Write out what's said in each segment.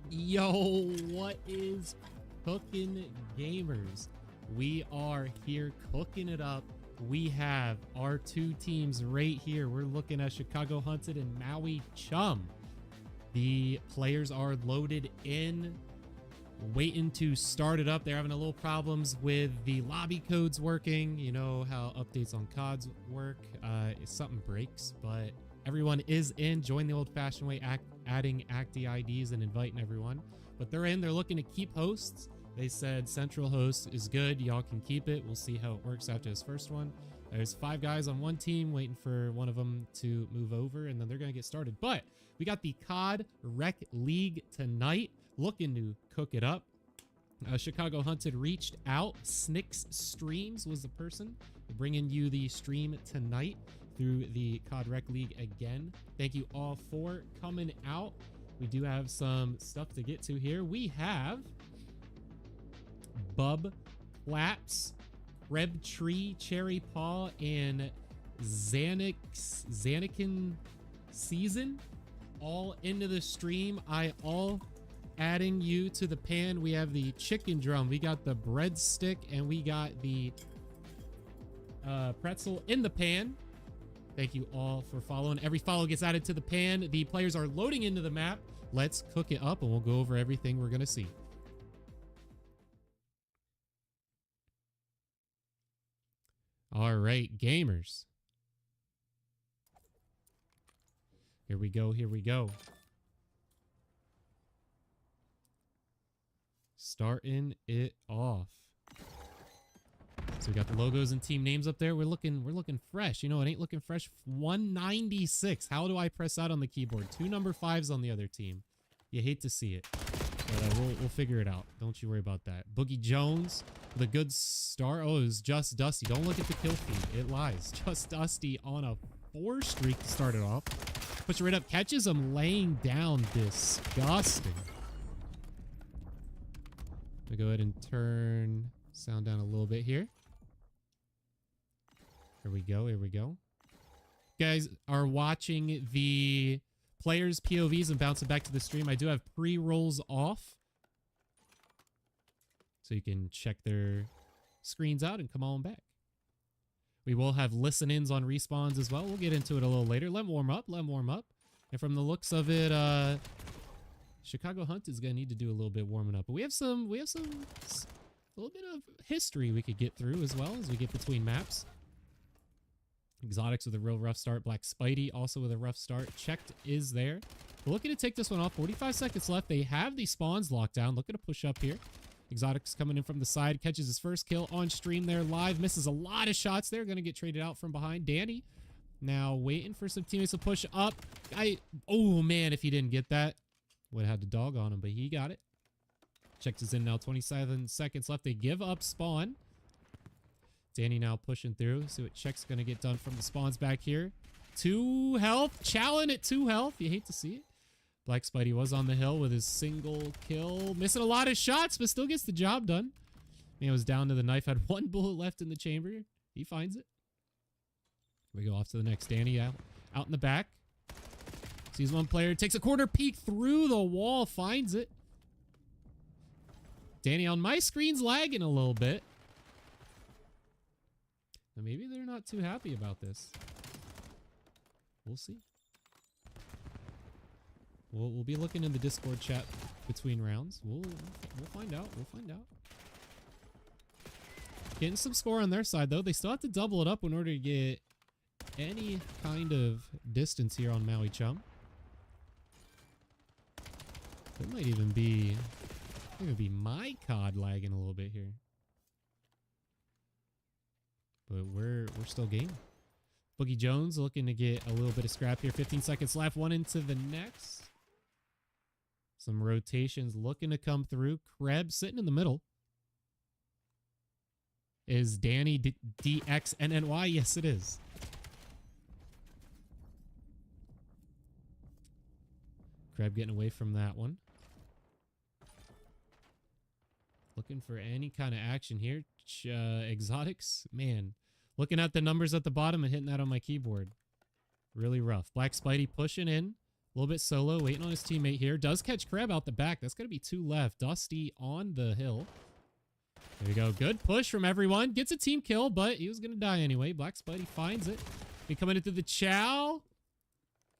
Yo, what is cooking, gamers? We are here cooking it up. We have our two teams right here. We're looking at Chicago Hunted and Maui Chum. The players are loaded in, waiting to start it up. They're having a little problems with the lobby codes working. You know how updates on CODs work. If something breaks, but everyone is in. Join the old-fashioned way, adding active IDs and inviting everyone. But they're in. They're looking to keep hosts. They said central host is good. Y'all can keep it. We'll see how it works after this first one. There's 5 guys on one team waiting for one of them to move over, and then they're going to get started. But we got the COD Rec League tonight, looking to cook it up. Chicago Hunted reached out. Snicks Streams was the person bringing you the stream tonight through the COD Rec League again. Thank you all for coming out. We do have some stuff to get to here. We have Bub Claps, Reb Tree, Cherry Paw, and Xanakin Season all into the stream. All adding you to the pan. We have the chicken drum, we got the breadstick, and we got the pretzel in the pan. Thank you all for following. Every follow gets added to the pan. The players are loading into the map. Let's cook it up and we'll go over everything we're gonna see. All right, gamers. Here we go, here we go. Starting it off. So we got the logos and team names up there. We're looking fresh. You know, it ain't looking fresh. 196. How do I press that on the keyboard? 2 number 5s on the other team. You hate to see it, but we'll figure it out. Don't you worry about that. Boogie Jones, the good star. Oh, it was Just Dusty. Don't look at the kill feed. It lies. Just Dusty on a 4 streak to start it off. Puts it right up. Catches him laying down. Disgusting. I'm gonna go ahead and turn Sound down a little bit here. Here we go. Here we go. Guys are watching the players' POVs and bouncing back to the stream. I do have pre-rolls off, so you can check their screens out and come on back. We will have listen-ins on respawns as well. We'll get into it a little later. Let them warm up. Let them warm up. And from the looks of it, Chicago Hunt is gonna need to do a little bit warming up. But we have a little bit of history we could get through as well as we get between maps. Exotics with a real rough start. Black Spidey also with a rough start. Checked is there. We're looking to take this one off. 45 seconds left. They have the spawns locked down. Looking to push up here. Exotics coming in from the side. Catches his first kill on stream there live. Misses a lot of shots there. Going to get traded out from behind. Danny now waiting for some teammates to push up. Oh, man, if he didn't get that, would have had the dog on him, but he got it. Checked is in now. 27 seconds left. They give up spawn. Danny now pushing through. See what Check's going to get done from the spawns back here. 2 health. Challenge at 2 health. You hate to see it. Black Spidey was on the hill with his single kill. Missing a lot of shots, but still gets the job done. Man was down to the knife. Had 1 bullet left in the chamber. He finds it. We go off to the next. Danny out in the back. Sees one player. Takes a corner peek through the wall. Finds it. Danny on my screen's lagging a little bit. Now maybe they're not too happy about this. We'll see. We'll be looking in the Discord chat between rounds. We'll find out. We'll find out. Getting some score on their side, though. They still have to double it up in order to get any kind of distance here on Maui Chum. It might even be my COD lagging a little bit here. But we're still game. Boogie Jones looking to get a little bit of scrap here. 15 seconds left. One into the next. Some rotations looking to come through. Krebs sitting in the middle. Is Danny DXNNY? Yes, it is. Kreb getting away from that one. Looking for any kind of action here. Exotics, man. Looking at the numbers at the bottom and hitting that on my keyboard. Really rough. Black Spidey pushing in. A little bit solo, waiting on his teammate here. Does catch Kreb out the back. That's going to be 2 left. Dusty on the hill. There we go. Good push from everyone. Gets a team kill, but he was going to die anyway. Black Spidey finds it. Be coming into the chow.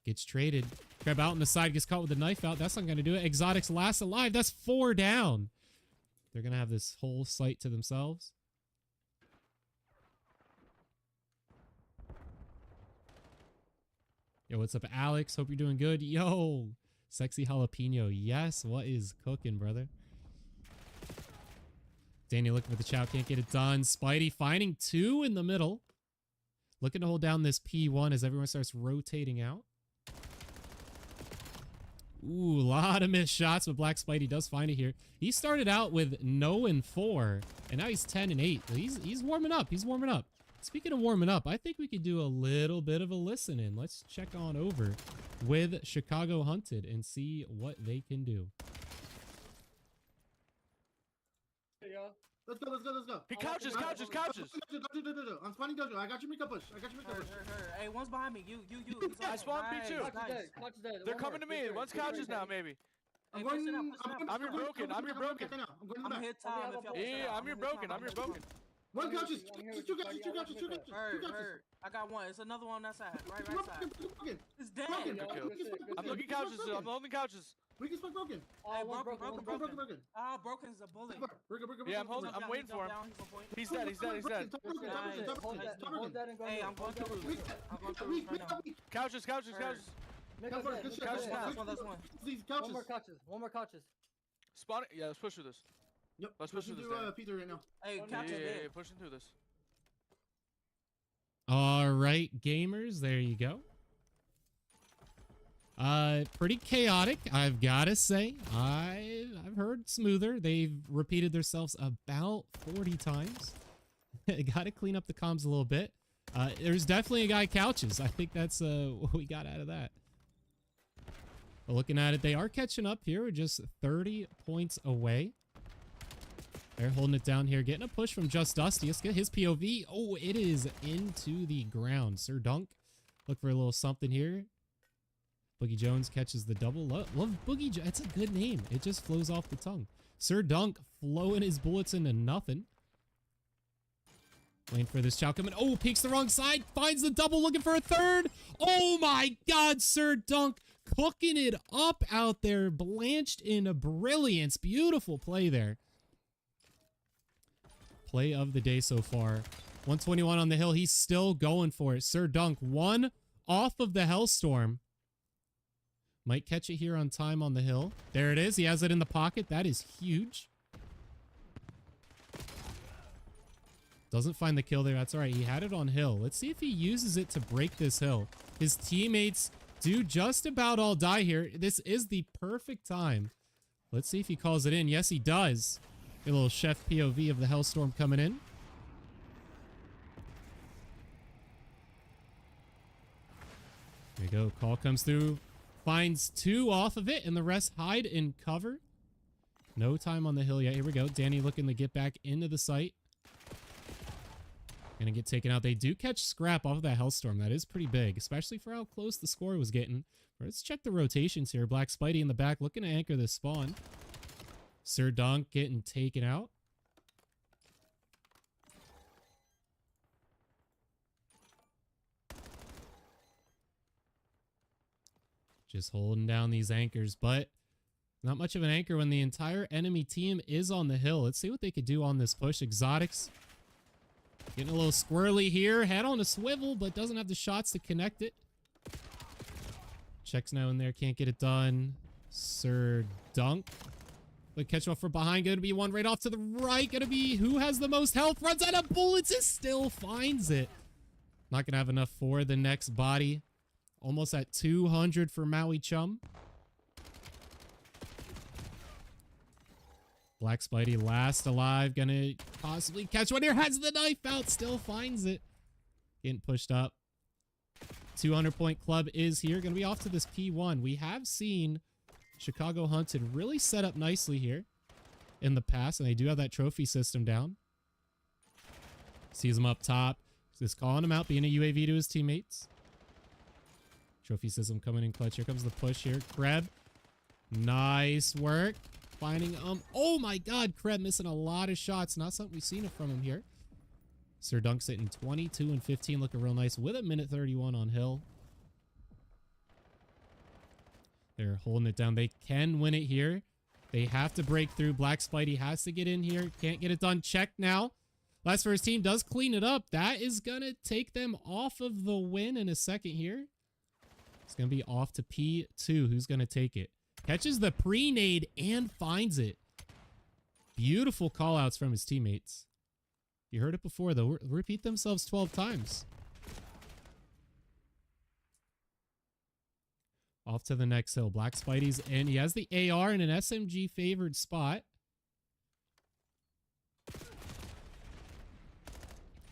Gets traded. Kreb out on the side. Gets caught with the knife out. That's not going to do it. Exotics last alive. That's 4 down. They're going to have this whole site to themselves. Yo, what's up, Alex? Hope you're doing good. Yo, sexy jalapeno. Yes, what is cooking, brother? Danny looking for the chow. Can't get it done. Spidey finding 2 in the middle. Looking to hold down this P1 as everyone starts rotating out. Ooh, a lot of missed shots, but Black Spidey does find it here. He started out with 0-4, and now he's 10-8. He's warming up. He's warming up. Speaking of warming up, I think we could do a little bit of a listen in. Let's check on over with Chicago Hunted and see what they can do. Let's go. He couches. I'm spawning dojo. I got you, make a push. Hey, one's behind me. You. I spawned P2. They're coming to me. One's couches now, maybe. I'm your broken. I'm going to the back. hit time if y'all. Yeah, I'm your broken. One couches. Two couches. I got one. It's another one on that side. Right side. It's dead. I'm looking couches. I'm holding couches. We can spot broken. Hey, broken. Ah, broken's a bully. Yeah, I'm waiting for him. He's dead. Hey, I'm going to lose. Right now. Couches. That's one. One more couches. Spawn it. Yeah, let's push through this. Yep. Let's push through this. Peter right now. Hey, couches dead. Yeah, pushing through this. All right, gamers, there you go. Pretty chaotic, I've gotta say. I've heard smoother. They've repeated themselves about 40 times. Gotta clean up the comms a little bit. There's definitely a guy couches. I think that's what we got out of that. But looking at it, they are catching up here. We're just 30 points away. They're holding it down here. Getting a push from Just Dusty. Let's get his POV. Oh, it is into the ground. Sir Dunk. Look for a little something here. Boogie Jones catches the double. Love Boogie Jones. It's a good name. It just flows off the tongue. Sir Dunk flowing his bullets into nothing. Waiting for this chow coming. Oh, peeks the wrong side. Finds the double, looking for a third. Oh my God, Sir Dunk cooking it up out there. Blanched in a brilliance. Beautiful play there. Play of the day so far. 121 on the hill. He's still going for it. Sir Dunk, one off of the Hellstorm. Might catch it here on time on the hill. There it is. He has it in the pocket. That is huge. Doesn't find the kill there. That's all right. He had it on hill. Let's see if he uses it to break this hill. His teammates do just about all die here. This is the perfect time. Let's see if he calls it in. Yes, he does. Get a little chef POV of the Hellstorm coming in. There you go. Call comes through. Finds two off of it, and the rest hide in cover. No time on the hill yet. Here we go. Danny looking to get back into the site. Gonna get taken out. They do catch scrap off of that Hellstorm. That is pretty big, especially for how close the score was getting. Let's check the rotations here. Black Spidey in the back looking to anchor this spawn. Sir Dunk getting taken out. Just holding down these anchors, but not much of an anchor when the entire enemy team is on the hill. Let's see what they could do on this push. Exotics getting a little squirrely here. Head on a swivel, but doesn't have the shots to connect it. Checks now in there. Can't get it done. Sir Dunk. But catch off from behind. Going to be one right off to the right. Going to be who has the most health. Runs out of bullets. It still finds it. Not going to have enough for the next body. Almost at 200 for Maui Chum. Black Spidey last alive. Gonna possibly catch one here. Has the knife out. Still finds it. Getting pushed up. 200-point club is here. Gonna be off to this P1. We have seen Chicago Hunted really set up nicely here in the past, and they do have that trophy system down. Sees him up top. Just calling him out, being a UAV to his teammates. Trophy system coming in clutch. Here comes the push here. Kreb. Nice work. Finding, oh my God, Kreb missing a lot of shots. Not something we've seen from him here. Sir Dunk's hitting 22 and 15, looking real nice with a minute 31 on hill. They're holding it down. They can win it here. They have to break through. Black Spidey has to get in here. Can't get it done. Check now. Last for his team does clean it up. That is going to take them off of the win in a second here. It's going to be off to P2. Who's going to take it? Catches the pre-nade and finds it. Beautiful call-outs from his teammates. You heard it before, though. Repeat themselves 12 times. Off to the next hill. Black Spidey's in. He has the AR in an SMG favored spot.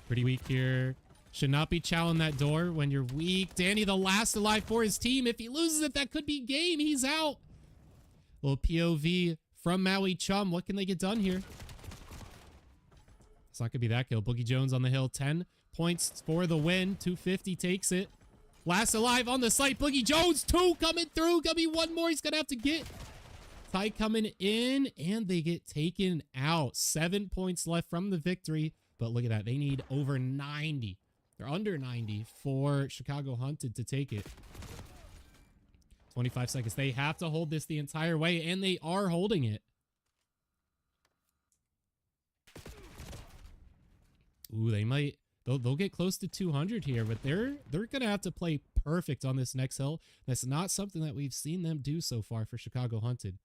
Pretty weak here. Should not be chowing that door when you're weak. Danny, the last alive for his team. If he loses it, that could be game. He's out. Little POV from Maui Chum. What can they get done here? It's not going to be that kill. Boogie Jones on the hill. 10 points for the win. 250 takes it. Last alive on the site. Boogie Jones. 2 coming through. Gonna be one more. He's going to have to get. Ty coming in. And they get taken out. 7 points left from the victory. But look at that. They need over 90. They're under 90 for Chicago Hunted to take it. 25 seconds. They have to hold this the entire way, and they are holding it. Ooh, they might. They'll get close to 200 here, but they're gonna have to play perfect on this next hill. That's not something that we've seen them do so far for Chicago Hunted.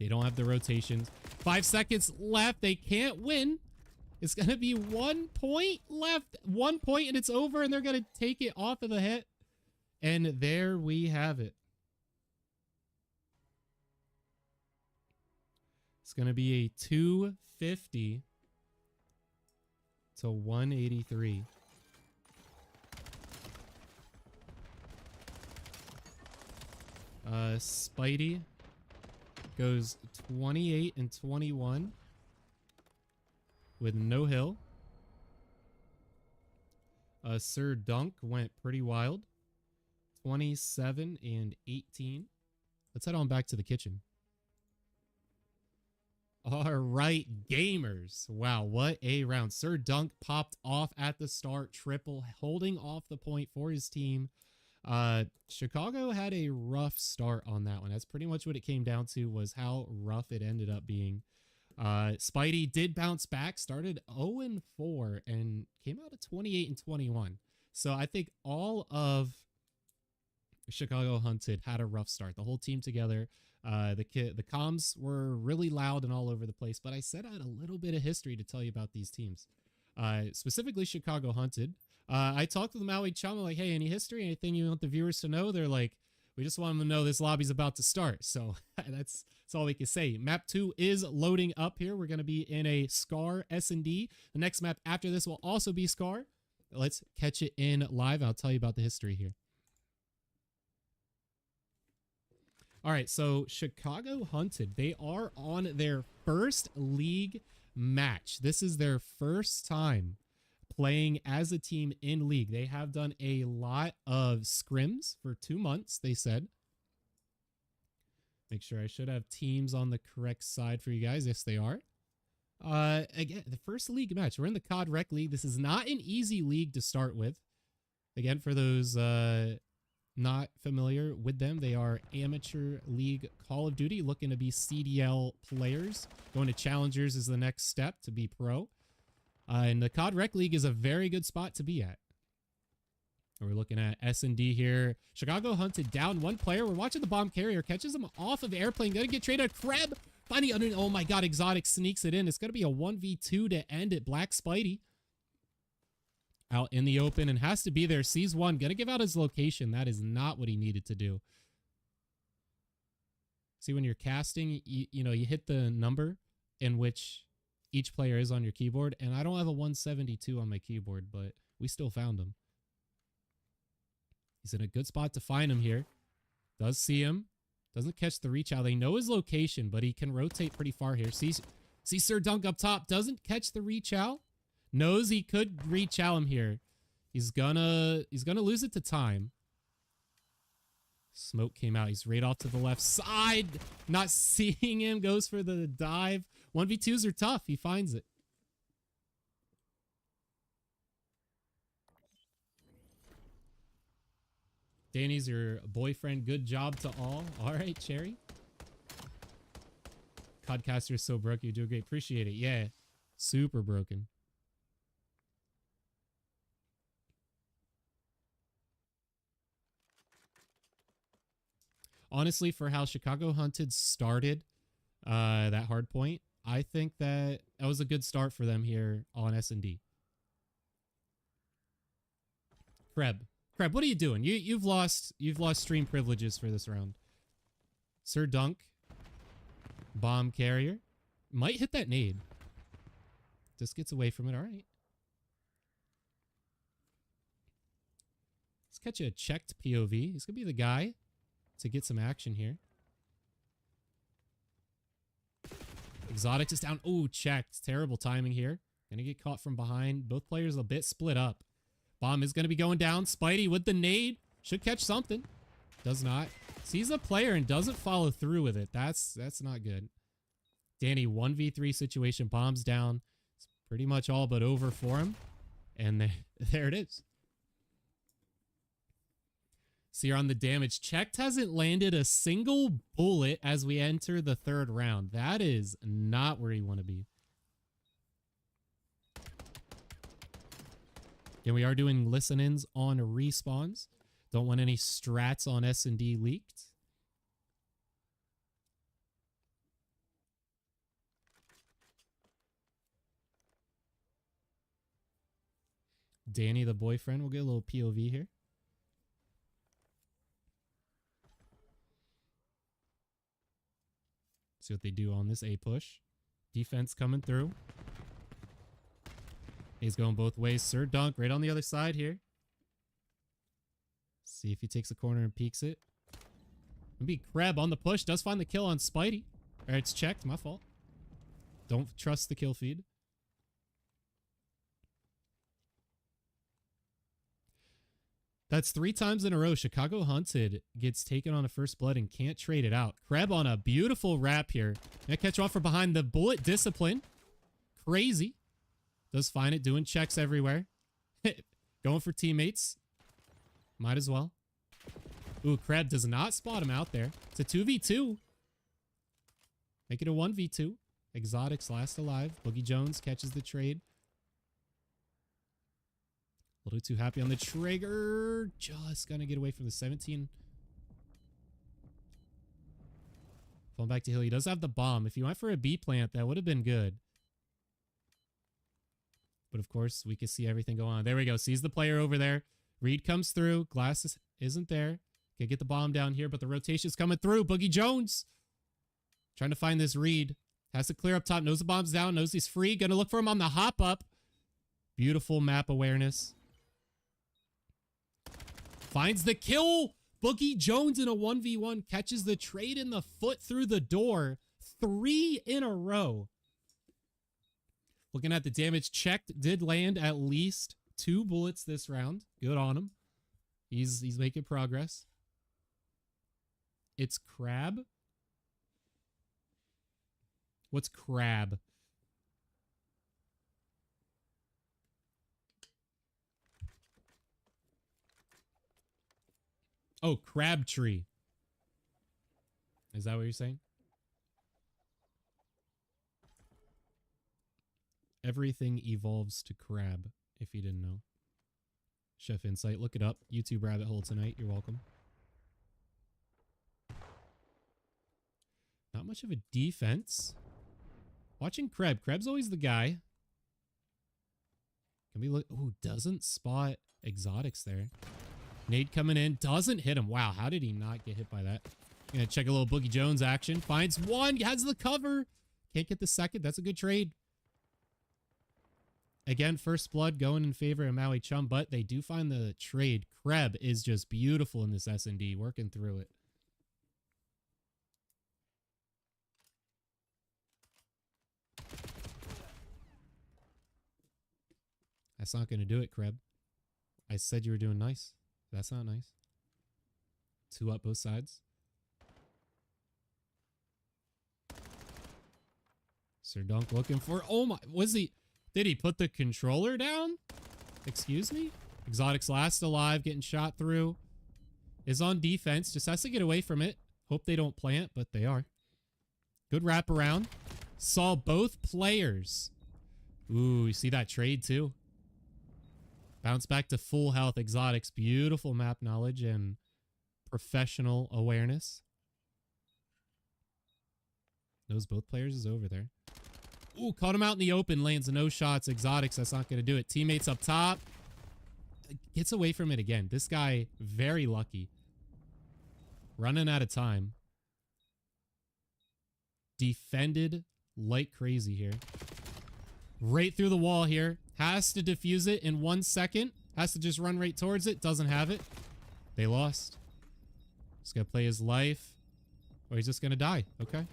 They don't have the rotations. 5 seconds left. They can't win. It's going to be 1 point left. 1 point and it's over, and they're going to take it off of the hit. And there we have it. It's going to be a 250 to 183. Spidey goes 28 and 21 with no hill. Sir Dunk went pretty wild. 27 and 18. Let's head on back to the kitchen. All right, gamers. Wow, what a round. Sir Dunk popped off at the start, triple, holding off the point for his team. Chicago had a rough start on that one. That's pretty much what it came down to, was how rough it ended up being. Spidey did bounce back, started 0-4 and came out of 28 and 21. So I think all of Chicago Hunted had a rough start. The whole team together. The comms were really loud and all over the place, but I said I had a little bit of history to tell you about these teams. Specifically Chicago Hunted. I talked to the Maui Chum, like, hey, any history, anything you want the viewers to know? They're like, we just want them to know this lobby's about to start. So that's all we can say. Map 2 is loading up here. We're going to be in a Scar S&D. The next map after this will also be Scar. Let's catch it in live. I'll tell you about the history here. All right, so Chicago Hunted, they are on their first league match. This is their first time playing as a team in league. They have done a lot of scrims for 2 months, they said. Make sure I should have teams on the correct side for you guys. Yes, they are. Again, the first league match. We're in the CoD Rec League. This is not an easy league to start with. Again, for those not familiar with them, they are Amateur League Call of Duty, looking to be CDL players. Going to Challengers is the next step to be pro. And the COD Rec League is a very good spot to be at. We're looking at S&D here. Chicago Hunted down one player. We're watching the bomb carrier. Catches him off of airplane. Gonna get traded. Kreb finding under. Oh my god, Exotic sneaks it in. It's gonna be a 1v2 to end it. Black Spidey out in the open and has to be there. Sees one. Gonna give out his location. That is not what he needed to do. See, when you're casting, you know, you hit the number in which each player is on your keyboard. And I don't have a 172 on my keyboard, but we still found him. He's in a good spot to find him here. Does see him. Doesn't catch the reach out. They know his location, but he can rotate pretty far here. See Sir Dunk up top. Doesn't catch the reach out. Knows he could reach out him here. He's gonna lose it to time. Smoke came out. He's right off to the left side. Not seeing him. Goes for the dive. 1v2s are tough. He finds it. Danny's your boyfriend. Good job to all. All right, Cherry. Codcaster is so broke. You do great. Appreciate it. Yeah. Super broken. Honestly, for how Chicago Hunted started that hard point, I think that was a good start for them here on S&D. Kreb, what are you doing? You've lost stream privileges for this round. Sir Dunk, bomb carrier, might hit that nade. Just gets away from it. All right. Let's catch a checked POV. He's gonna be the guy to get some action here. Exotic is down. Oh, checked. Terrible timing here. Gonna get caught from behind. Both players a bit split up. Bomb is gonna be going down. Spidey with the nade. Should catch something. Does not. Sees a player and doesn't follow through with it. That's not good. Danny, 1v3 situation. Bombs down. It's pretty much all but over for him. And there it is. See, you're on the damage. Checked hasn't landed a single bullet as we enter the third round. That is not where you want to be. And we are doing listen-ins on respawns. Don't want any strats on S&D leaked. Danny, the boyfriend, will get a little POV here. See what they do on this A push. Defense coming through. He's going both ways. Sir Dunk right on the other side here. See if he takes a corner and peeks it. Maybe Kreb on the push. Does find the kill on Spidey. All right, it's checked. My fault. Don't trust the kill feed. That's 3 times in a row. Chicago Hunted gets taken on a first blood and can't trade it out. Kreb on a beautiful wrap here. Gonna catch off from behind the bullet discipline. Crazy. Does find it. Doing checks everywhere. Going for teammates. Might as well. Ooh, Kreb does not spot him out there. It's a 2v2. Make it a 1v2. Exotics last alive. Boogie Jones catches the trade. A little too happy on the trigger. Just gonna get away from the 17. Falling back to Hill. He does have the bomb. If he went for a B plant, that would have been good. But of course, we can see everything go on. There we go. Sees the player over there. Reed comes through. Glass isn't there. Can get the bomb down here, but the rotation's coming through. Boogie Jones trying to find this Reed. Has to clear up top. Knows the bomb's down. Knows he's free. Gonna look for him on the hop up. Beautiful map awareness. Finds the kill. Boogie Jones in a 1v1 catches the trade in the foot through the door. 3 in a row. Looking at the damage checked, did land at least 2 bullets this round. Good on him. He's making progress. It's Crab. What's Crab? Oh, Crabtree. Is that what you're saying? Everything evolves to crab, if you didn't know. Chef Insight, look it up. YouTube rabbit hole tonight. You're welcome. Not much of a defense. Watching Kreb. Kreb's always the guy. Can we look? Oh, doesn't spot Exotics there. Nade coming in. Doesn't hit him. Wow, how did he not get hit by that? Gonna check a little Boogie Jones action. Finds one. Has the cover. Can't get the second. That's a good trade. Again, first blood going in favor of Maui Chum, but they do find the trade. Kreb is just beautiful in this S&D, working through it. That's not going to do it, Kreb. I said you were doing nice. That's not nice. 2 up both sides. Sir Dunk looking for... Oh my... Was he... Did he put the controller down? Excuse me? Exotics last alive, getting shot through. Is on defense. Just has to get away from it. Hope they don't plant, but they are. Good wraparound. Saw both players. Ooh, you see that trade too? Bounce back to full health. Exotics. Beautiful map knowledge and professional awareness. Knows both players is over there. Ooh, caught him out in the open. Lands no shots. Exotics, that's not going to do it. Teammates up top. Gets away from it again. This guy, very lucky. Running out of time. Defended like crazy here. Right through the wall here. Has to defuse it in 1 second. Has to just run right towards it. Doesn't have it. They lost. He's going to play his life. Or he's just going to die. Okay.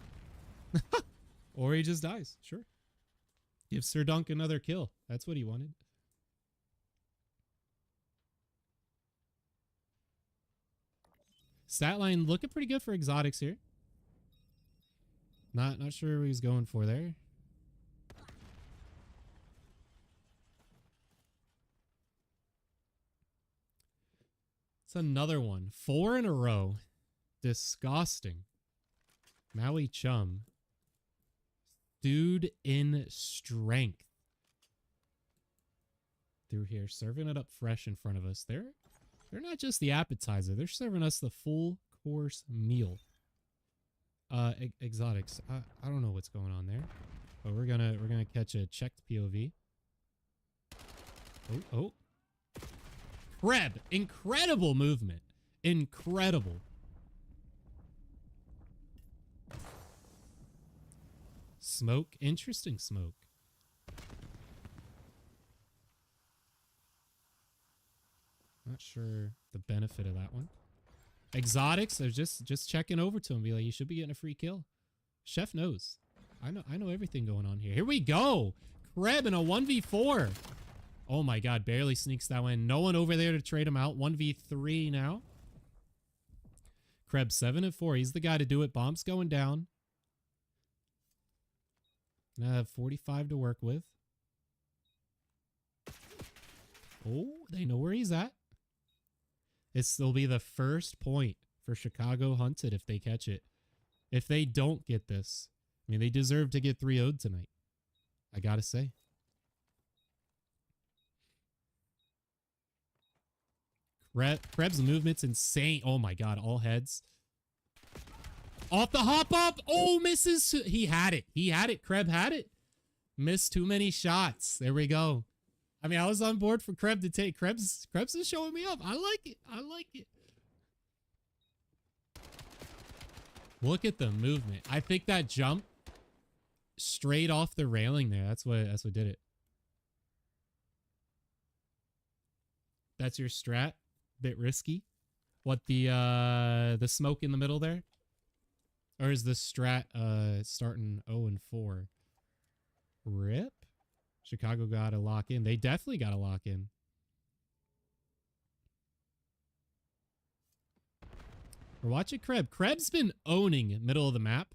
Or he just dies. Sure. Give Sir Dunk another kill. That's what he wanted. Stat line looking pretty good for Exotics here. Not sure what he's going for there. It's another one. 4 in a row. Disgusting. Maui Chum. Dude in strength. Through here. Serving it up fresh in front of us. They're not just the appetizer. They're serving us the full course meal. Exotics. I don't know what's going on there. But we're gonna catch a checked POV. Oh. Kreb. Incredible movement. Incredible. Smoke. Interesting smoke. Not sure the benefit of that one. Exotics, they're just checking over to him. Be like, you should be getting a free kill. Chef knows. I know everything going on here. Here we go. Kreb in a 1v4. Oh my god, barely sneaks that one. No one over there to trade him out. 1v3 now. Kreb 7-4. He's the guy to do it. Bomb's going down. Gonna have 45 to work with. Oh, they know where he's at. It'll be the first point for Chicago Hunted if they catch it. If they don't get this, I mean, they deserve to get 3-0'd tonight. I gotta say. Kreb's movement's insane. Oh my god, all heads. Off the hop up. Oh, misses. He had it. He had it. Kreb had it. Missed too many shots. There we go. I mean, I was on board for Kreb to take. Krebs is showing me up. I like it. I like it. Look at the movement. I think that jump straight off the railing there. That's what did it. That's your strat. Bit risky. What, the smoke in the middle there? Or is the strat starting 0-4? Rip. Chicago got to lock in. They definitely got to lock in. We're watching Kreb. Kreb's been owning middle of the map.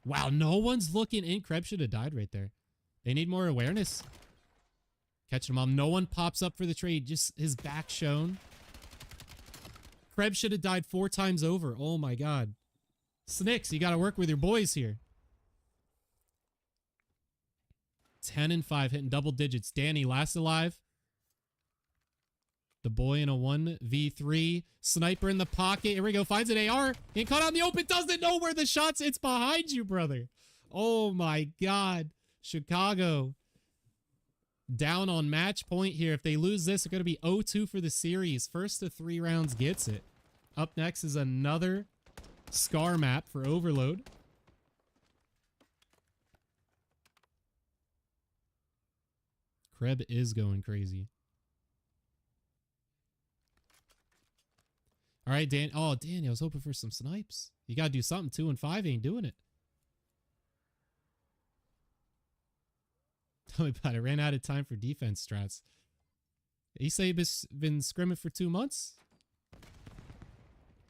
Wow, no one's looking in. Kreb should have died right there. They need more awareness. Catching him on. No one pops up for the trade. Just his back shown. Kreb should have died 4 times over. Oh my god. Snicks, you got to work with your boys here. 10-5, hitting double digits. Danny, last alive. The boy in a 1v3. Sniper in the pocket. Here we go. Finds an AR. Getting caught out in the open. Doesn't know where the shot's. It's behind you, brother. Oh my god. Chicago down on match point here. If they lose this, it's going to be 0-2 for the series. First of 3 rounds gets it. Up next is another Scar map for Overload. Kreb is going crazy. All right, Dan. Oh, Danny, I was hoping for some snipes. You got to do something. 2-5 ain't doing it. Tell me about it. Ran out of time for defense strats. You say he's been scrimming for 2 months?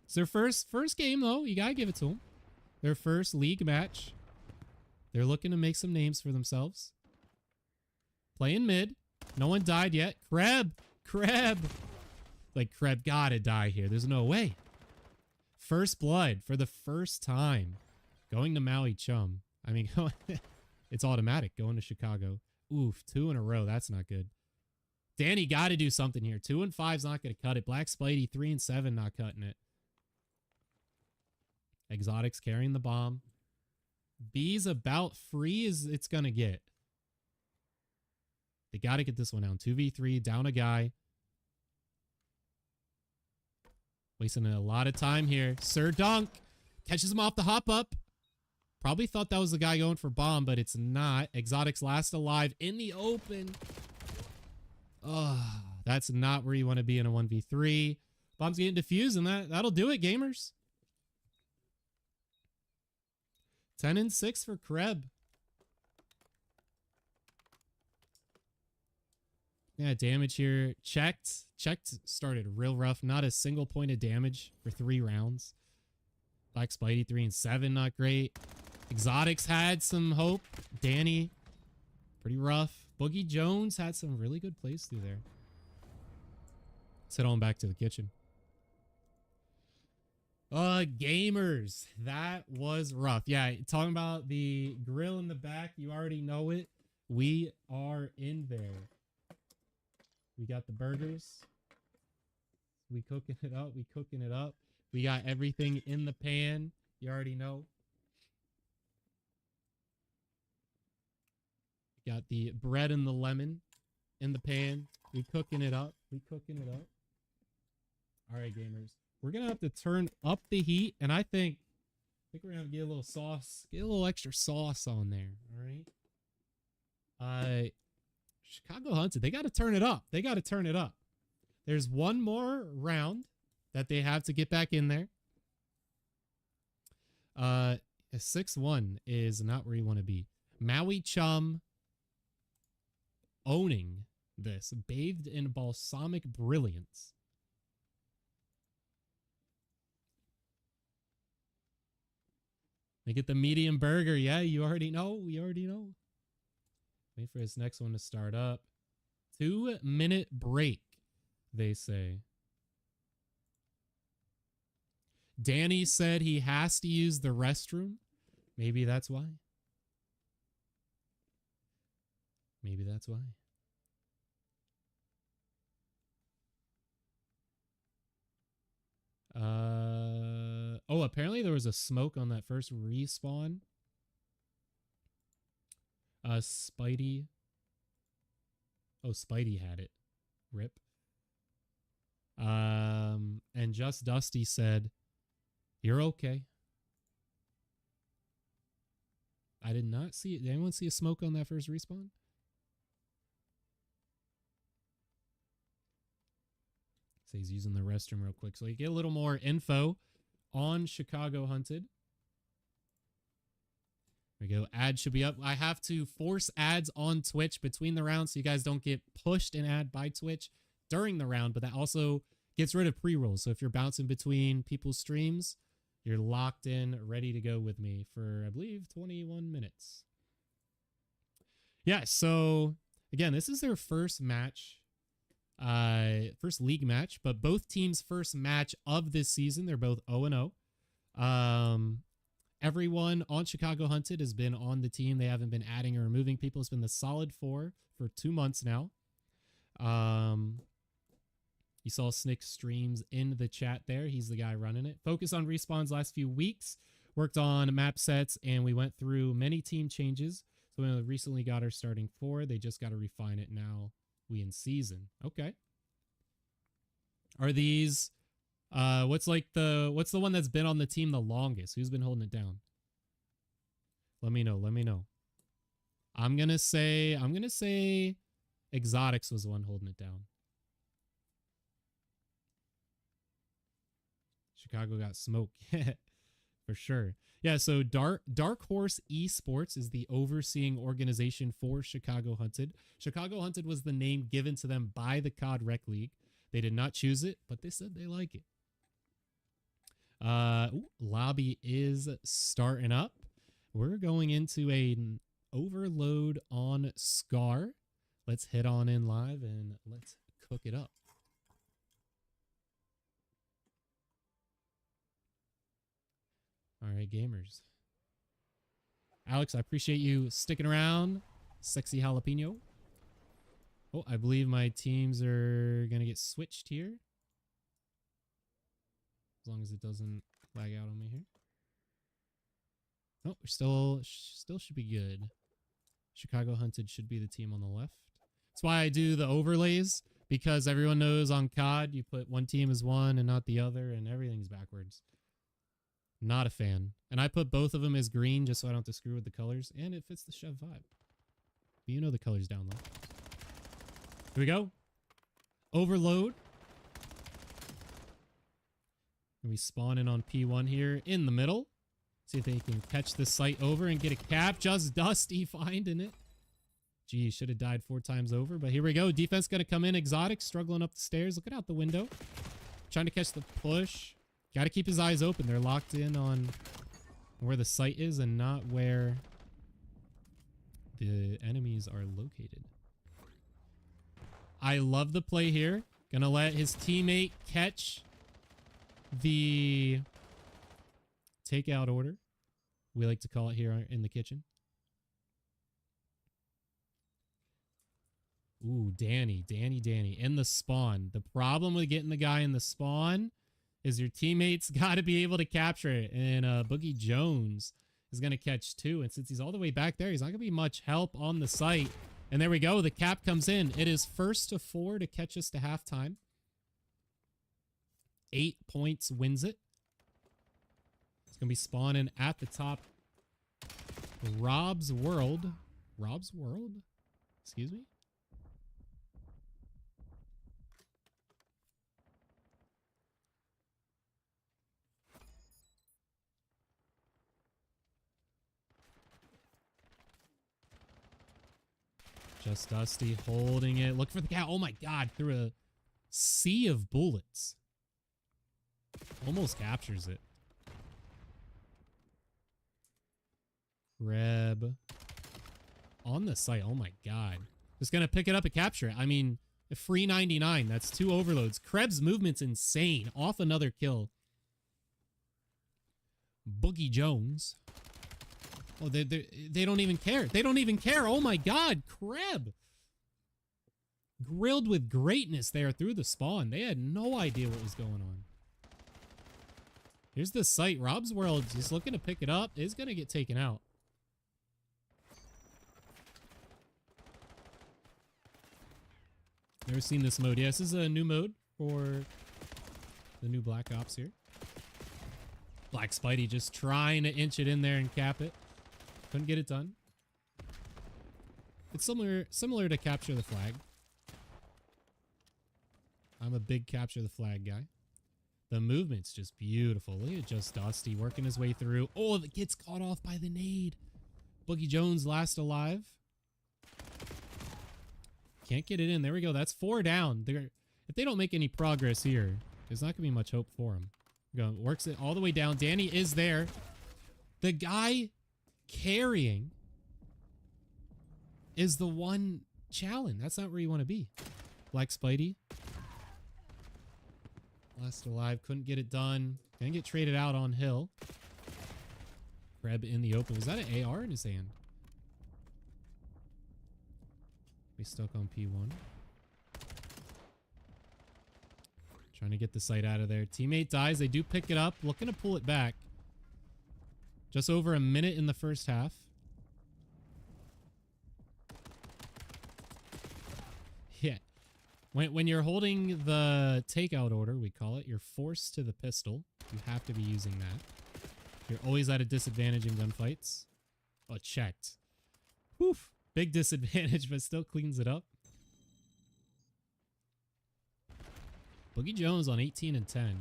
It's their first game, though. You got to give it to them. Their first league match. They're looking to make some names for themselves. Playing mid. No one died yet. Kreb. Like, Kreb gotta die here. There's no way. First blood for the first time. Going to Maui Chum. I mean, it's automatic going to Chicago. Oof, 2 in a row. That's not good. Danny got to do something here. 2-5's not going to cut it. Black Spidey, 3-7, not cutting it. Exotics carrying the bomb. B's about free as it's going to get. They got to get this one down. 2v3, down a guy. Wasting a lot of time here. Sir Dunk catches him off the hop up. Probably thought that was the guy going for bomb, but it's not. Exotics last alive in the open. Oh, that's not where you want to be in a 1v3. Bomb's getting defused, and that'll do it, gamers. 10-6 for Kreb. Yeah, damage here. Checked, started real rough. Not a single point of damage for 3 rounds. Black Spidey, 3-7, not great. Exotics had some hope. Danny, pretty rough. Boogie Jones had some really good plays through there. Let's head on back to the kitchen. Gamers, that was rough. Yeah, talking about the grill in the back, you already know it. We are in there. We got the burgers. We cooking it up. We got everything in the pan. You already know. Got the bread and the lemon in the pan. We cooking it up. All right, gamers. We're going to have to turn up the heat, and I think we're going to have to get a little sauce, get a little extra sauce on there, all right? Chicago Hunted, they got to turn it up. There's one more round that they have to get back in there. A 6-1 is not where you want to be. Maui Chum owning this, bathed in balsamic brilliance. They get the medium burger. Yeah, you already know. We already know. Wait for this next one to start up. 2-minute break, they say. Danny said he has to use the restroom. Maybe that's why. Maybe that's why. Oh, apparently there was a smoke on that first respawn. Spidey. Oh, Spidey had it. Rip. And Just Dusty said, "You're okay." I did not see it. Did anyone see a smoke on that first respawn? So he's using the restroom real quick. So you get a little more info on Chicago Hunted. There we go. Ads should be up. I have to force ads on Twitch between the rounds so you guys don't get pushed an ad by Twitch during the round, but that also gets rid of pre-rolls. So if you're bouncing between people's streams, you're locked in, ready to go with me for, I believe, 21 minutes. Yeah, so again, this is their first match, first league match, but both teams' first match of this season. They're both 0-0. Everyone on Chicago Hunted has been on the team. They haven't been adding or removing people. It's been the solid 4 for 2 months now. You saw Snick's streams in the chat there. He's the guy running it. Focus on Respawn's last few weeks. Worked on map sets, and we went through many team changes. So we recently got our starting 4. They just got to refine it now. We in season. Okay. Are these... what's the one that's been on the team the longest? Who's been holding it down? Let me know. Let me know. I'm gonna say Exotics was the one holding it down. Chicago got smoked. For sure. Yeah, so Dark Horse Esports is the overseeing organization for Chicago Hunted. Chicago Hunted was the name given to them by the COD Rec League. They did not choose it, but they said they like it. Lobby is starting up. We're going into an overload on Scar. Let's head on in live and let's cook it up. All right, gamers. Alex, I appreciate you sticking around. Sexy jalapeno. Oh, I believe my teams are going to get switched here. As long as it doesn't lag out on me here. Oh, we're still should be good. Chicago Hunted should be the team on the left. That's why I do the overlays, because everyone knows on COD you put one team as one and not the other, and everything's backwards. Not a fan. And I put both of them as green just so I don't have to screw with the colors, and it fits the Chev vibe. But you know the colors down low. Here we go. Overload. And we spawn in on P1 here in the middle. See if they can catch this site over and get a cap. Just Dusty finding it. Gee, should have died 4 times over. But here we go. Defense going to come in. Exotic struggling up the stairs. Looking out the window. Trying to catch the push. Got to keep his eyes open. They're locked in on where the site is and not where the enemies are located. I love the play here. Gonna let his teammate catch the takeout order. We like to call it here in the kitchen. Ooh, Danny in the spawn. The problem with getting the guy in the spawn is your teammates got to be able to capture it. And Boogie Jones is going to catch 2. And since he's all the way back there, he's not going to be much help on the site. And there we go. The cap comes in. It is 1st to 4 to catch us to halftime. 8 points wins it. It's going to be spawning at the top. Rob's World. Rob's World? Excuse me? Just Dusty holding it. Look for the cow. Oh my god, through a sea of bullets. Almost captures it. Reb. On the site. Oh my god. Just gonna pick it up and capture it. I mean, a free 99. That's 2 overloads. Krebs' movement's insane. Off another kill. Boogie Jones. Oh, they don't even care. They don't even care. Oh my god, Kreb. Grilled with greatness there through the spawn. They had no idea what was going on. Here's the site. Rob's World is looking to pick it up. Is going to get taken out. Never seen this mode. Yeah, this is a new mode for the new Black Ops here. Black Spidey just trying to inch it in there and cap it. Couldn't get it done. It's similar to Capture the Flag. I'm a big Capture the Flag guy. The movement's just beautiful. Look at Just Dusty working his way through. Oh, it gets caught off by the nade. Boogie Jones last alive. Can't get it in. There we go. That's 4 down. If they don't make any progress here, there's not going to be much hope for them. Works it all the way down. Danny is there. The guy carrying is the one challenge. That's not where you want to be. Black Spidey. Last alive. Couldn't get it done. Gonna get traded out on Hill. Kreb in the open. Was that an AR in his hand? We stuck on P1. Trying to get the site out of there. Teammate dies. They do pick it up. Looking to pull it back. Just over a minute in the first half. Yeah. When you're holding the takeout order, we call it, you're forced to the pistol. You have to be using that. You're always at a disadvantage in gunfights. Oh, checked. Whew. Big disadvantage, but still cleans it up. Boogie Jones on 18 and 10.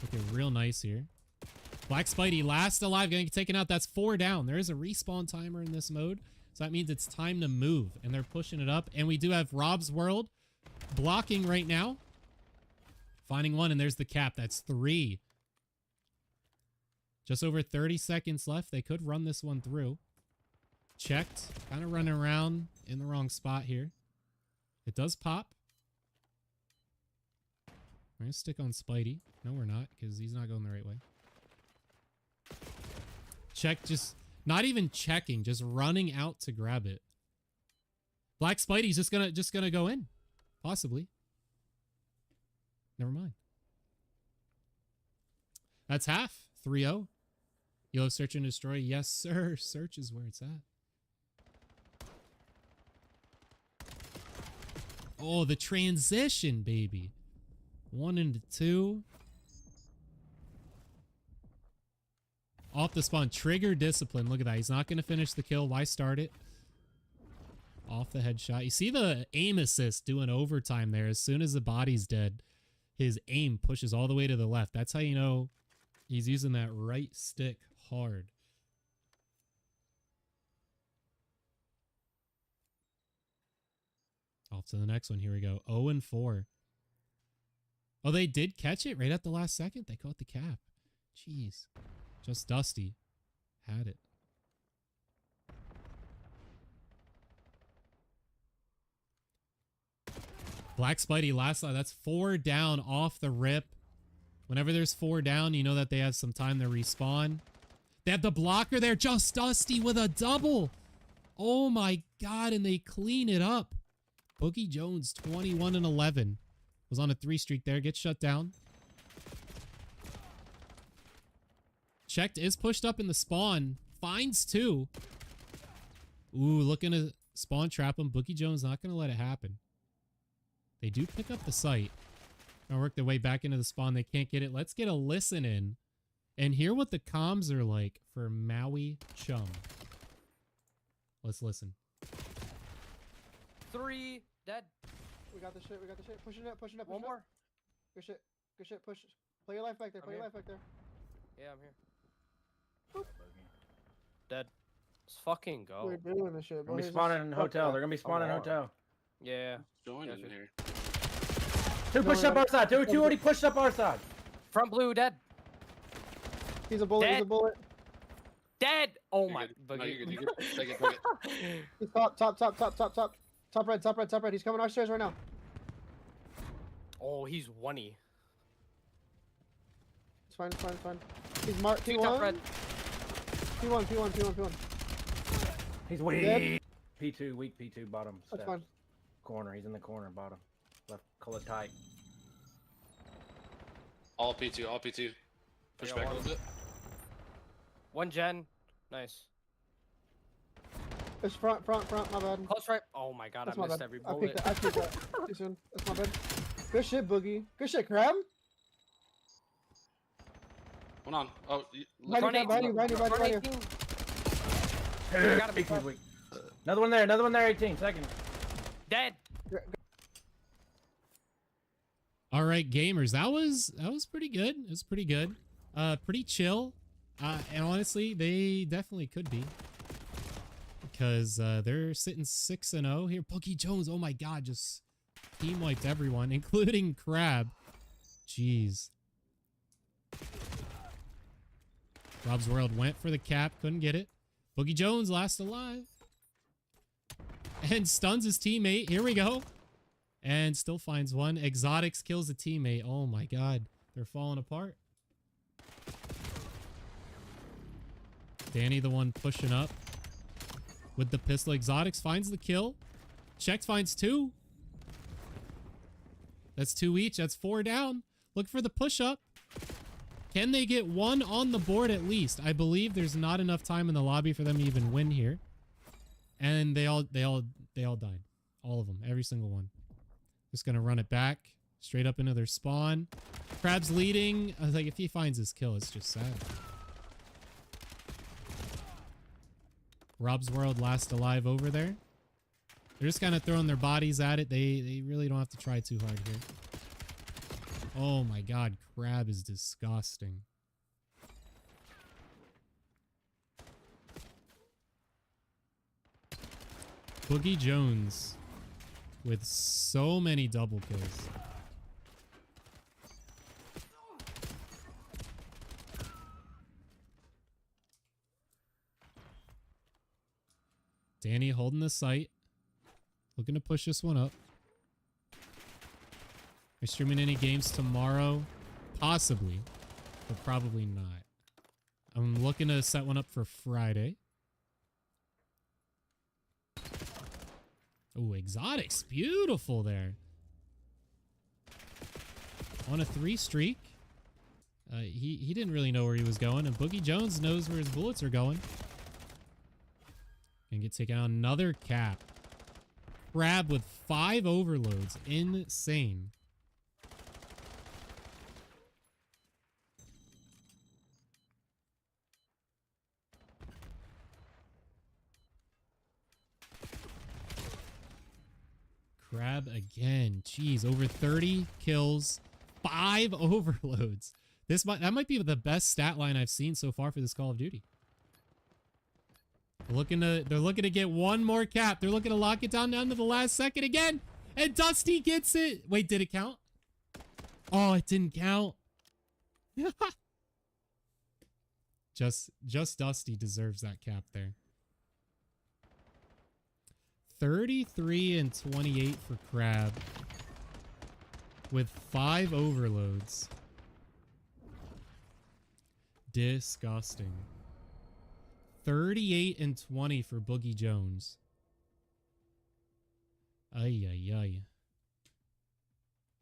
Looking real nice here. Black Spidey last alive, getting taken out. That's 4 down. There is a respawn timer in this mode. So that means it's time to move. And they're pushing it up. And we do have Rob's World blocking right now. Finding one, and there's the cap. That's 3. Just over 30 seconds left. They could run this one through. Checked. Kind of running around in the wrong spot here. It does pop. We're going to stick on Spidey. No, we're not, because he's not going the right way. Check, just not even checking, just running out to grab it. Black Spidey's just gonna go in. Possibly. Never mind. That's half. 3-0. You'll have search and destroy. Yes, sir. Search is where it's at. Oh, the transition, baby. 1 into 2. Off the spawn. Trigger discipline. Look at that. He's not going to finish the kill. Why start it? Off the headshot. You see the aim assist doing overtime there. As soon as the body's dead, his aim pushes all the way to the left. That's how you know he's using that right stick hard. Off to the next one. Here we go. 0 and 4. Oh, they did catch it right at the last second. They caught the cap. Jeez. Just Dusty had it. Black Spidey last line. That's 4 down off the rip. Whenever there's 4 down, you know that they have some time to respawn. They have the blocker there. Just Dusty with a double. Oh my god, and they clean it up. Boogie Jones, 21 and 11. Was on a 3 streak there. Gets shut down. Checked, is pushed up in the spawn. Finds 2. Ooh, looking to spawn trap him. Boogie Jones not going to let it happen. They do pick up the site. Gonna work their way back into the spawn. They can't get it. Let's get a listen in and hear what the comms are like for Maui Chum. Let's listen. 3 dead. We got the shit. We got the shit. Push it up. Push it up. One more. Good shit. Good shit. Push. Play your life back there. Play your life back there. Yeah, I'm here. Boop. Dead. Let's fucking go. We're doing this shit, They're bro. gonna be Here's spawning in this- hotel. fuck They're gonna be spawning in hotel. Yeah. Join in Gotcha. here. Two pushed up our side. Two already pushed up our side. Front blue dead. He's a bullet. He's a Dead. bullet. Dead. Oh You're my. good. No, you're good. You're good. Take it. Take it. He's top red. Top red. He's coming upstairs right now. Oh, he's one-y. It's fine. It's fine. It's fine. He's marked. Two top red. P1. He's weak. Dead. P2, weak P2, bottom That's steps. fine. Corner. He's in the corner, bottom. Left, color tight. All P2. All P2. Push back a little bit. One gen. Nice. It's front. My bad. Close right. Oh my god, That's I my missed bad. every I bullet. picked that too soon. That's my bad. Good shit, Boogie. Good shit, Crab. Hold on. Oh, Behind you. Front 18. Gotta be P2's weak. Another one there, 18. Second. Dead. All right, gamers. That was pretty good. It was pretty good. Pretty chill. And honestly, they definitely could be. Because they're sitting 6-0 here. Boogie Jones, oh my god, just team wiped everyone, including Crab. Jeez. Rob's World went for the cap, couldn't get it. Boogie Jones last alive. And stuns his teammate. Here we go. And still finds one. Exotics kills a teammate. Oh my god. They're falling apart. Danny the one pushing up with the pistol. Exotics finds the kill. Chex finds two. That's two each. That's four down. Look for the push up. Can they get one on the board at least? I believe there's not enough time in the lobby for them to even win here. And they all died. All of them. Every single one. Just gonna run it back. Straight up into their spawn. Crab's leading. I was like, if he finds his kill, it's just sad. Rob's World last alive over there. They're just kind of throwing their bodies at it. They really don't have to try too hard here. Oh my god, Crab is disgusting. Boogie Jones with so many double kills. Danny holding the site. Looking to push this one up. Are you streaming any games tomorrow? Possibly, but probably not. I'm looking to set one up for Friday. Oh, Exotics. Beautiful there. On a 3 streak. He didn't really know where he was going, and Boogie Jones knows where his bullets are going. And get taken on another cap. Crab with 5 overloads. Insane. Crab again. Jeez, over 30 kills, 5 overloads. That might be the best stat line I've seen so far for this Call of Duty. They're looking to get one more cap. They're looking to lock it down to the last second again. And Dusty gets it. Wait, did it count? Oh, it didn't count. Just Dusty deserves that cap there. 33 and 28 for Crab with 5 overloads. Disgusting. 38 and 20 for Boogie Jones. Ay, ay, ay.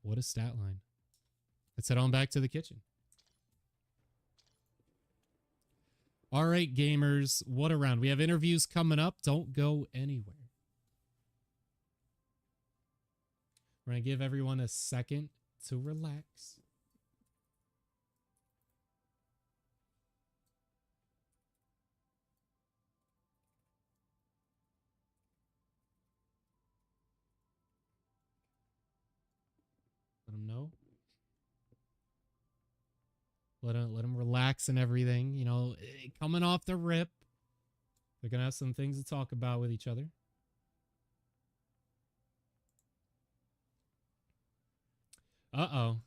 What a stat line. Let's head on back to the kitchen. All right, gamers, what a round. We have interviews coming up. Don't go anywhere. We're going to give everyone a second to relax. Let them know. Let them relax and everything. You know, coming off the rip. They're gonna have some things to talk about with each other. Uh-oh.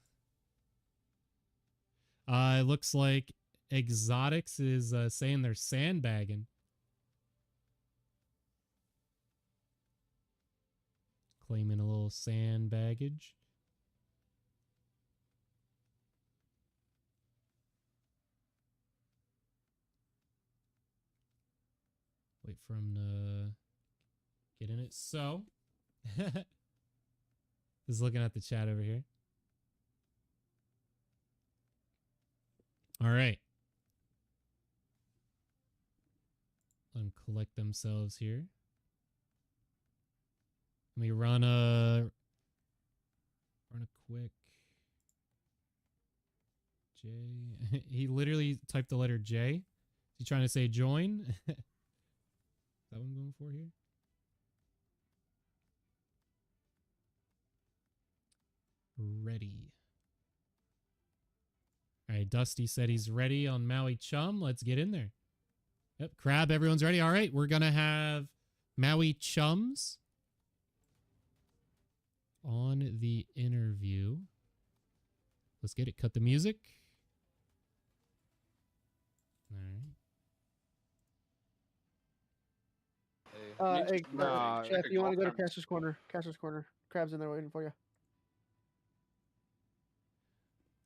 It looks like Exotics is saying they're sandbagging. Claiming a little sand baggage. Wait for him to get in it. So, just looking at the chat over here. All right. Let them collect themselves here. Let me run a quick J. He literally typed the letter J. Is he trying to say join? Is that what I'm going for here? Ready. All right, Dusty said he's ready on Maui Chum. Let's get in there. Yep, Crab, everyone's ready. All right, we're going to have Maui Chums on the interview. Let's get it. Cut the music. All right. Hey, Chef, you want to go to Caster's Corner? Caster's Corner. Crab's in there waiting for you.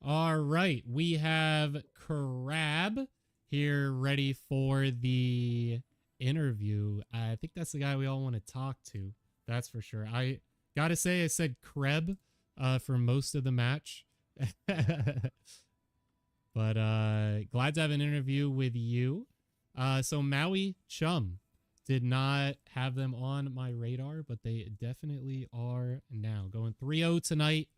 All right, we have Crab here ready for the interview. I think that's the guy we all want to talk to. That's for sure. I gotta say, I said Kreb for most of the match. But glad to have an interview with you. So Maui Chum, did not have them on my radar, but they definitely are now. Going 3-0 tonight.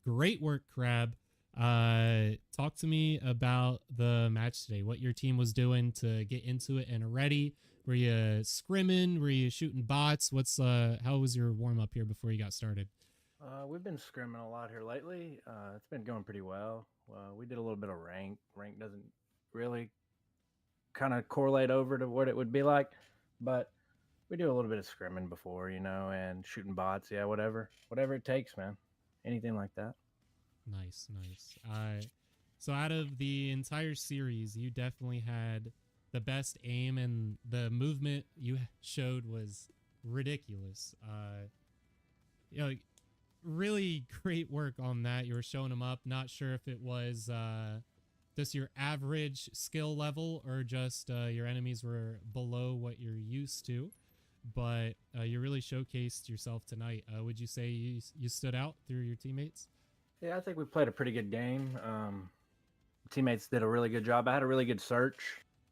Great work, Crab. Talk to me about the match today. What your team was doing to get into it and ready. Were you scrimming? Were you shooting bots? How was your warm up here before you got started? We've been scrimming a lot here lately. It's been going pretty well. We did a little bit of rank. Rank doesn't really kind of correlate over to what it would be like, but we do a little bit of scrimming before, and shooting bots. Yeah, whatever it takes, man. Anything like that. Nice. So out of the entire series, you definitely had the best aim, and the movement you showed was ridiculous. Really great work on that. You were showing them up. Not sure if it was just your average skill level or just your enemies were below what you're used to, but you really showcased yourself tonight. Would you say you stood out through your teammates? Yeah, I think we played a pretty good game. Teammates did a really good job. I had a really good search.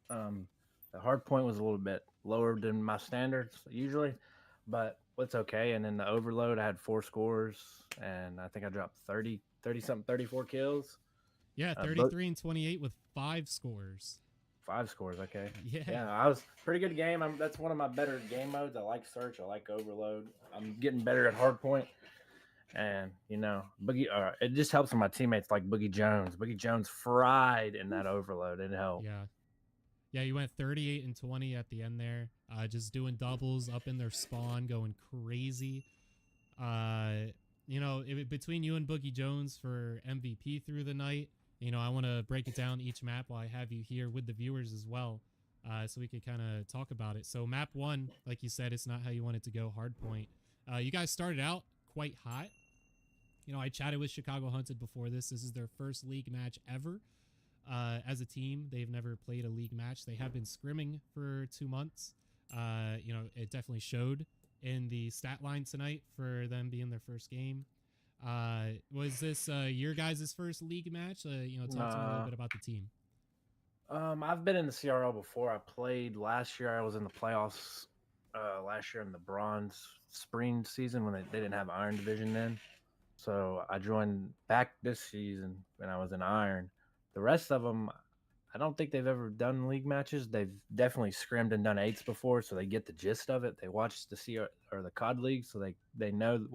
The hard point was a little bit lower than my standards usually, but it's okay. And then the overload, I had 4 scores, and I think I dropped 34 kills. Yeah, 33 and 28 with 5 scores. 5 scores, okay. Yeah, I was pretty good game. That's one of my better game modes. I like search. I like overload. I'm getting better at hard point. And, Boogie, it just helps when my teammates like Boogie Jones. Boogie Jones fried in that overload. It helped. Yeah, you went 38 and 20 at the end there. Just doing doubles up in their spawn, going crazy. Between you and Boogie Jones for MVP through the night, I want to break it down each map while I have you here with the viewers as well, so we could kind of talk about it. So map 1, like you said, it's not how you want it to go, hard point. You guys started out quite hot. I chatted with Chicago Hunted before this. This is their first league match ever. As a team, they've never played a league match. They have been scrimming for 2 months. It definitely showed in the stat line tonight for them being their first game. Was this your guys' first league match? Talk to me a little bit about the team. I've been in the CRL before. I played last year. I was in the playoffs last year in the bronze spring season when they didn't have Iron Division then. So I joined back this season when I was in Iron. The rest of them, I don't think they've ever done league matches. They've definitely scrimmed and done 8s before, so they get the gist of it. They watch the the COD league, so they know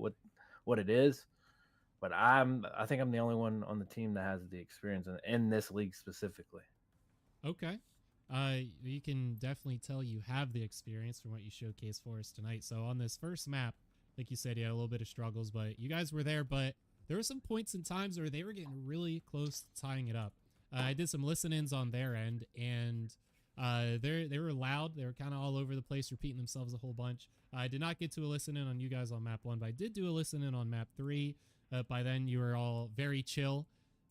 what it is. But I think I'm the only one on the team that has the experience in this league specifically. Okay. You can definitely tell you have the experience from what you showcased for us tonight. So on this first map, like you said, you had a little bit of struggles, but you guys were there. But there were some points and times where they were getting really close to tying it up. I did some listen-ins on their end, and they were loud. They were kind of all over the place, repeating themselves a whole bunch. I did not get to a listen-in on you guys on map 1, but I did do a listen-in on map 3. By then, you were all very chill.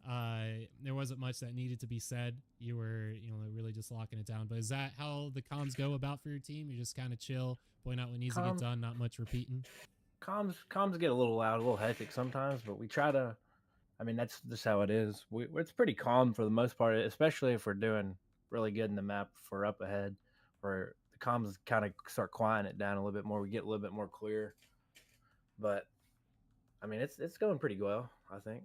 There wasn't much that needed to be said. You were, really just locking it down. But is that how the comms go about for your team? You just kind of chill, point out what needs to get done, not much repeating? Comms get a little loud, a little hectic sometimes, but we try to. I mean, that's just how it is. It's pretty calm for the most part, especially if we're doing really good in the map. If we're up ahead, where the comms kind of start quieting it down a little bit more. We get a little bit more clear. But I mean, it's going pretty well, I think.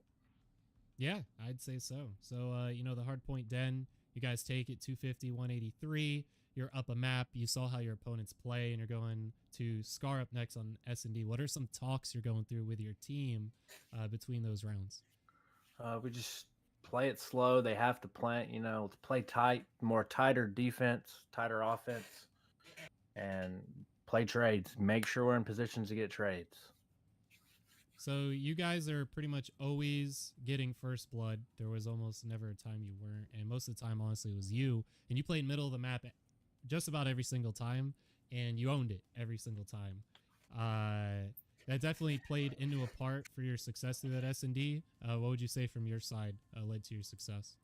Yeah, I'd say so. So, the hardpoint den, you guys take it 250, 183. You're up a map. You saw how your opponents play, and you're going to Scar up next on S&D. What are some talks you're going through with your team between those rounds? We just play it slow. They have to plant, play tight, more tighter defense, tighter offense, and play trades. Make sure we're in positions to get trades. So you guys are pretty much always getting first blood. There was almost never a time you weren't. And most of the time, honestly, it was you. And you played middle of the map just about every single time. And you owned it every single time. That definitely played into a part for your success through that S&D. What would you say from your side led to your success?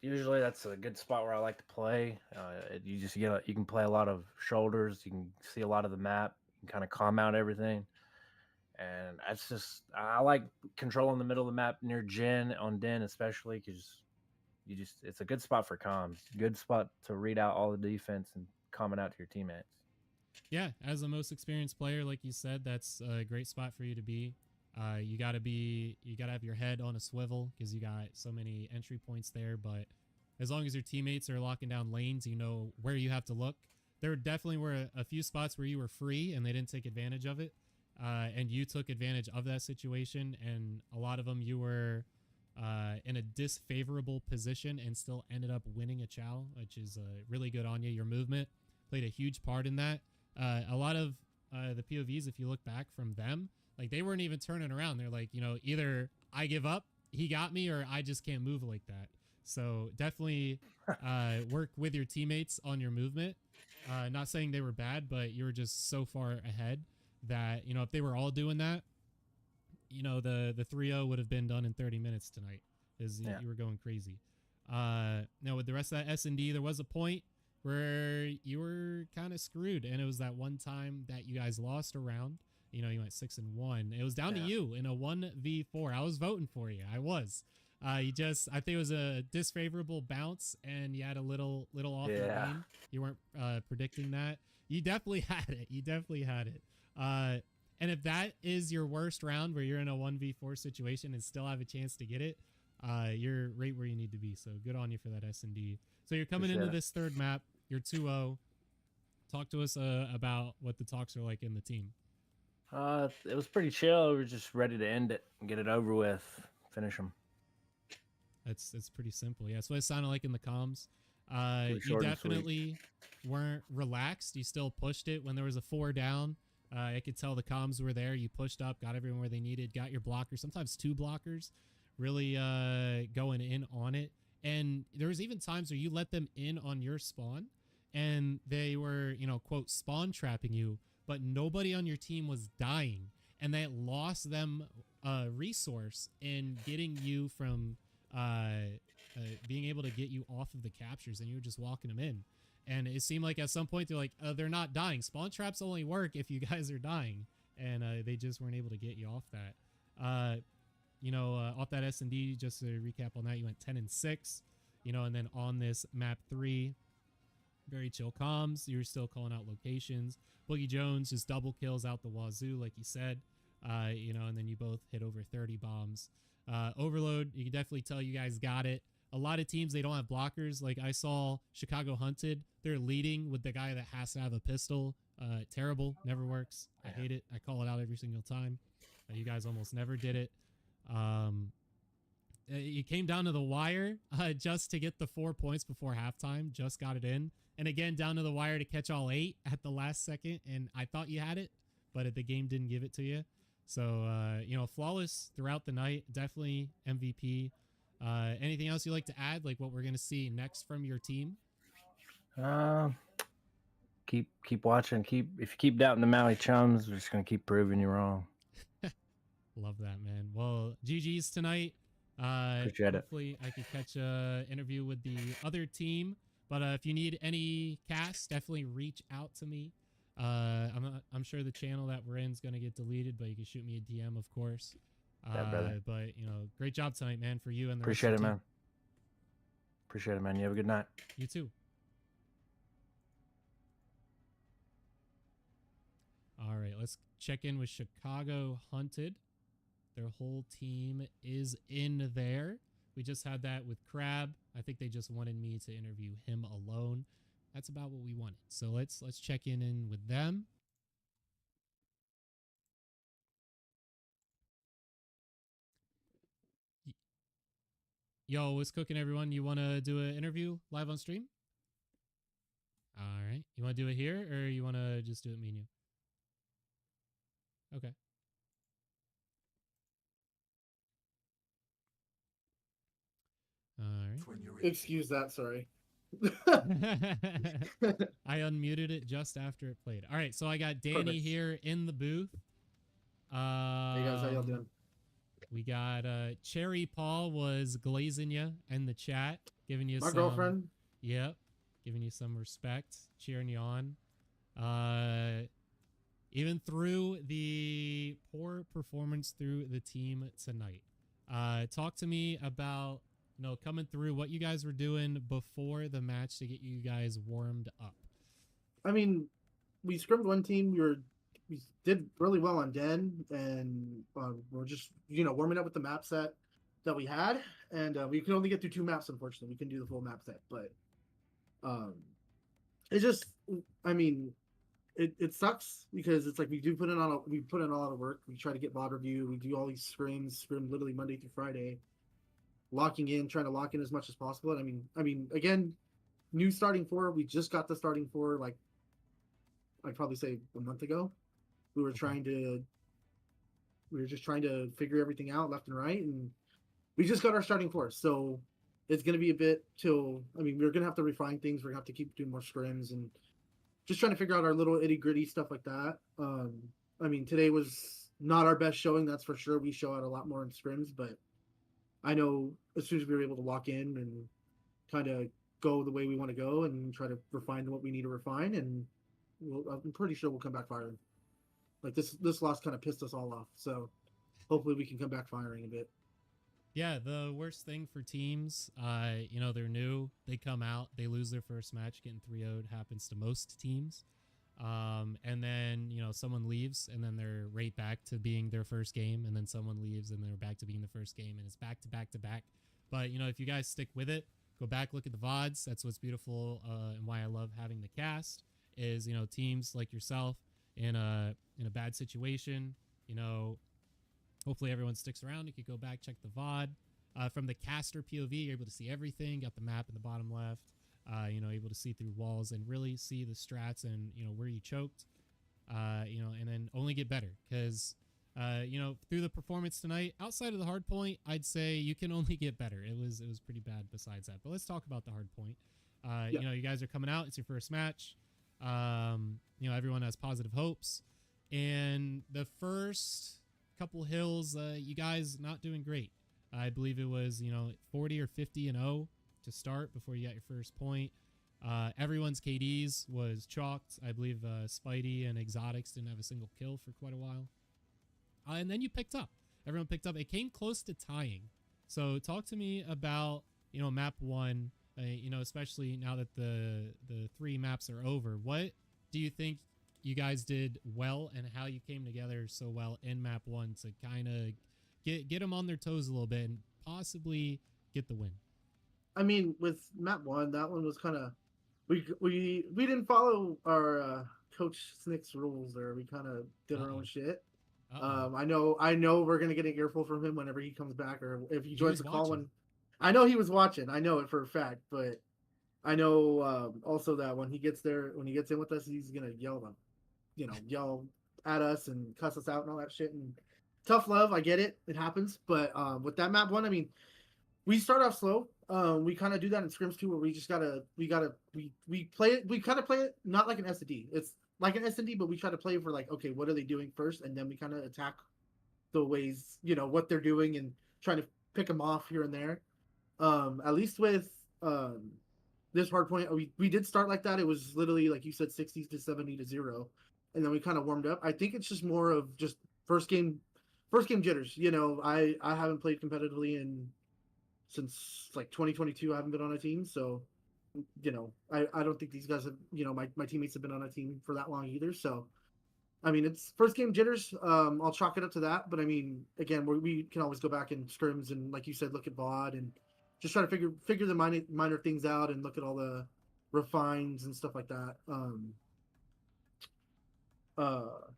Usually that's a good spot where I like to play. You just you can play a lot of shoulders. You can see a lot of the map. You can kind of calm out everything. And that's just, I like controlling the middle of the map near Gen on Den, especially because it's a good spot for comms. Good spot to read out all the defense and comment out to your teammates. Yeah, as the most experienced player, like you said, that's a great spot for you to be. You gotta have your head on a swivel because you got so many entry points there. But as long as your teammates are locking down lanes, you know where you have to look. There definitely were a few spots where you were free and they didn't take advantage of it. And you took advantage of that situation, and a lot of them you were in a disfavorable position and still ended up winning a chow, which is really good on you. Your movement played a huge part in that. A lot of the POVs, if you look back from them, like they weren't even turning around. They're like, either I give up, he got me, or I just can't move like that. So definitely work with your teammates on your movement. Not saying they were bad, but you were just so far ahead that, if they were all doing that, the 3-0 would have been done in 30 minutes tonight because you were going crazy. Now with the rest of that S&D, there was a point where you were kind of screwed, and it was that one time that you guys lost a round. You went 6-1. It was down to you in a 1v4. I was voting for you. I was. I think it was a disfavorable bounce, and you had a little off the lane. You weren't predicting that. You definitely had it. And if that is your worst round where you're in a 1v4 situation and still have a chance to get it, you're right where you need to be. So good on you for that S&D. So you're coming into this third map. You're 2-0. Talk to us about what the talks are like in the team. It was pretty chill. We were just ready to end it and get it over with, finish them. It's pretty simple. Yeah, that's what it sounded like in the comms. You definitely weren't relaxed. You still pushed it when there was a 4 down. I could tell the comms were there. You pushed up, got everyone where they needed, got your blockers, sometimes 2 blockers, really going in on it. And there was even times where you let them in on your spawn, and they were, quote, spawn trapping you, but nobody on your team was dying. And that lost them resource in getting you from being able to get you off of the captures, and you were just walking them in. And it seemed like at some point they're like, they're not dying. Spawn traps only work if you guys are dying. And they just weren't able to get you off that. Off that S&D, just to recap on that, you went 10-6. And then on this map 3, very chill comms. You're still calling out locations. Boogie Jones just double kills out the wazoo, like you said. And then you both hit over 30 bombs. Overload, you can definitely tell you guys got it. A lot of teams, they don't have blockers. Like I saw Chicago Hunted. They're leading with the guy that has to have a pistol. Terrible. Never works. I hate it. I call it out every single time. You guys almost never did it. you came down to the wire just to get the 4 points before halftime. Just got it in, and again down to the wire to catch all 8 at the last second. And I thought you had it, but the game didn't give it to you. So flawless throughout the night. Definitely MVP. Anything else you like to add? Like what we're gonna see next from your team? Keep watching. If you keep doubting the Maui Chums, we're just gonna keep proving you wrong. Love that, man. Well, GG's tonight. Appreciate it. Hopefully I could catch a interview with the other team. But if you need any casts, definitely reach out to me. I'm sure the channel that we're in is gonna get deleted, but you can shoot me a DM, of course. Yeah, brother. But great job tonight, man, for you and the Appreciate rest it, of the man. Appreciate it, man. You have a good night. team. You too. All right, let's check in with Chicago Hunted. Their whole team is in there. We just had that with Crab. I think they just wanted me to interview him alone. That's about what we wanted. So let's check in with them. Yo, what's cooking, everyone? You want to do an interview live on stream? All right. You want to do it here, or you want to just do it me and you? Okay. All right. Excuse that. Sorry. I unmuted it just after it played. All right, so I got Danny Perfect. here in the booth. Hey guys, how y'all doing? We got Cherry Paul was glazing you in the chat, giving you My some girlfriend. Yep, giving you some respect, cheering you on. Even through the poor performance through the team tonight. Talk to me about coming through, what you guys were doing before the match to get you guys warmed up. I mean, we scrimmed one team. We did really well on Den, and we're just warming up with the map set that we had, and we could only get through 2 maps. Unfortunately, we couldn't do the full map set, but it's just, I mean, it sucks because it's like we put in a lot of work. We try to get VOD review. We do all these scrim literally Monday through Friday, trying to lock in as much as possible. And I mean, again, new starting 4. We just got the starting 4, like I'd probably say a month ago. We were just trying to figure everything out left and right, and we just got our starting 4. So it's going to be a bit till, I mean, we're going to have to refine things. We're going to have to keep doing more scrims and just trying to figure out our little itty gritty stuff like that. I mean, today was not our best showing, that's for sure. We show out a lot more in scrims, but I know as soon as we were able to walk in and kind of go the way we want to go and try to refine what we need to refine, and I'm pretty sure we'll come back firing. Like this loss kind of pissed us all off, so hopefully we can come back firing a bit. Yeah, the worst thing for teams, they're new, they come out, they lose their first match, getting 3-0'd happens to most teams. And then, someone leaves and then they're right back to being their first game, and then someone leaves and they're back to being the first game, and it's back to back to back. But, if you guys stick with it, go back, look at the VODs. That's what's beautiful, and why I love having the cast is, teams like yourself in a bad situation, hopefully everyone sticks around. You could go back, check the VOD. From the caster POV, you're able to see everything. Got the map in the bottom left. Able to see through walls and really see the strats and, where you choked. And then only get better because, through the performance tonight, outside of the hard point, I'd say you can only get better. It was pretty bad besides that. But let's talk about the hard point. Yeah. You guys are coming out. It's your first match. Everyone has positive hopes. And the first couple hills, you guys not doing great. I believe it was 40 or 50-0 to start before you got your first point. Everyone's KDs was chalked. I believe Spidey and Exotics didn't have a single kill for quite a while. And then you picked up. Everyone picked up. It came close to tying. So talk to me about map 1. Especially now that the 3 maps are over. What do you think you guys did well, and how you came together so well in map 1 to kind of get them on their toes a little bit and possibly get the win? I mean, with map 1, that one was kind of we didn't follow our Coach Snick's rules there. We kind of did our own shit. Uh-oh. I know we're gonna get an earful from him whenever he comes back, or if he joins was the call. watching. When I know he was watching, I know it for a fact, but I know also that when he gets there, when he gets in with us, he's gonna yell them, yell at us and cuss us out and all that shit. And tough love, I get it, it happens. But with that map one, I mean, we start off slow. We kind of do that in scrims too, where we just we play it. We kind of play it not like an S&D. It's like an S&D, but we try to play for like, okay, what are they doing first, and then we kind of attack the ways, what they're doing, and trying to pick them off here and there. At least with this hard point, we did start like that. It was literally like you said, 60 to 70 to 0, and then we kind of warmed up. I think it's just more of just first game jitters. I haven't played competitively since like 2022. I haven't been on a team, so I don't think these guys have, my teammates have been on a team for that long either. So I mean, it's first game jitters. I'll chalk it up to that. But I mean, again, we can always go back in scrims and, like you said, look at VOD and just try to figure the minor things out and look at all the refines and stuff like that. Well,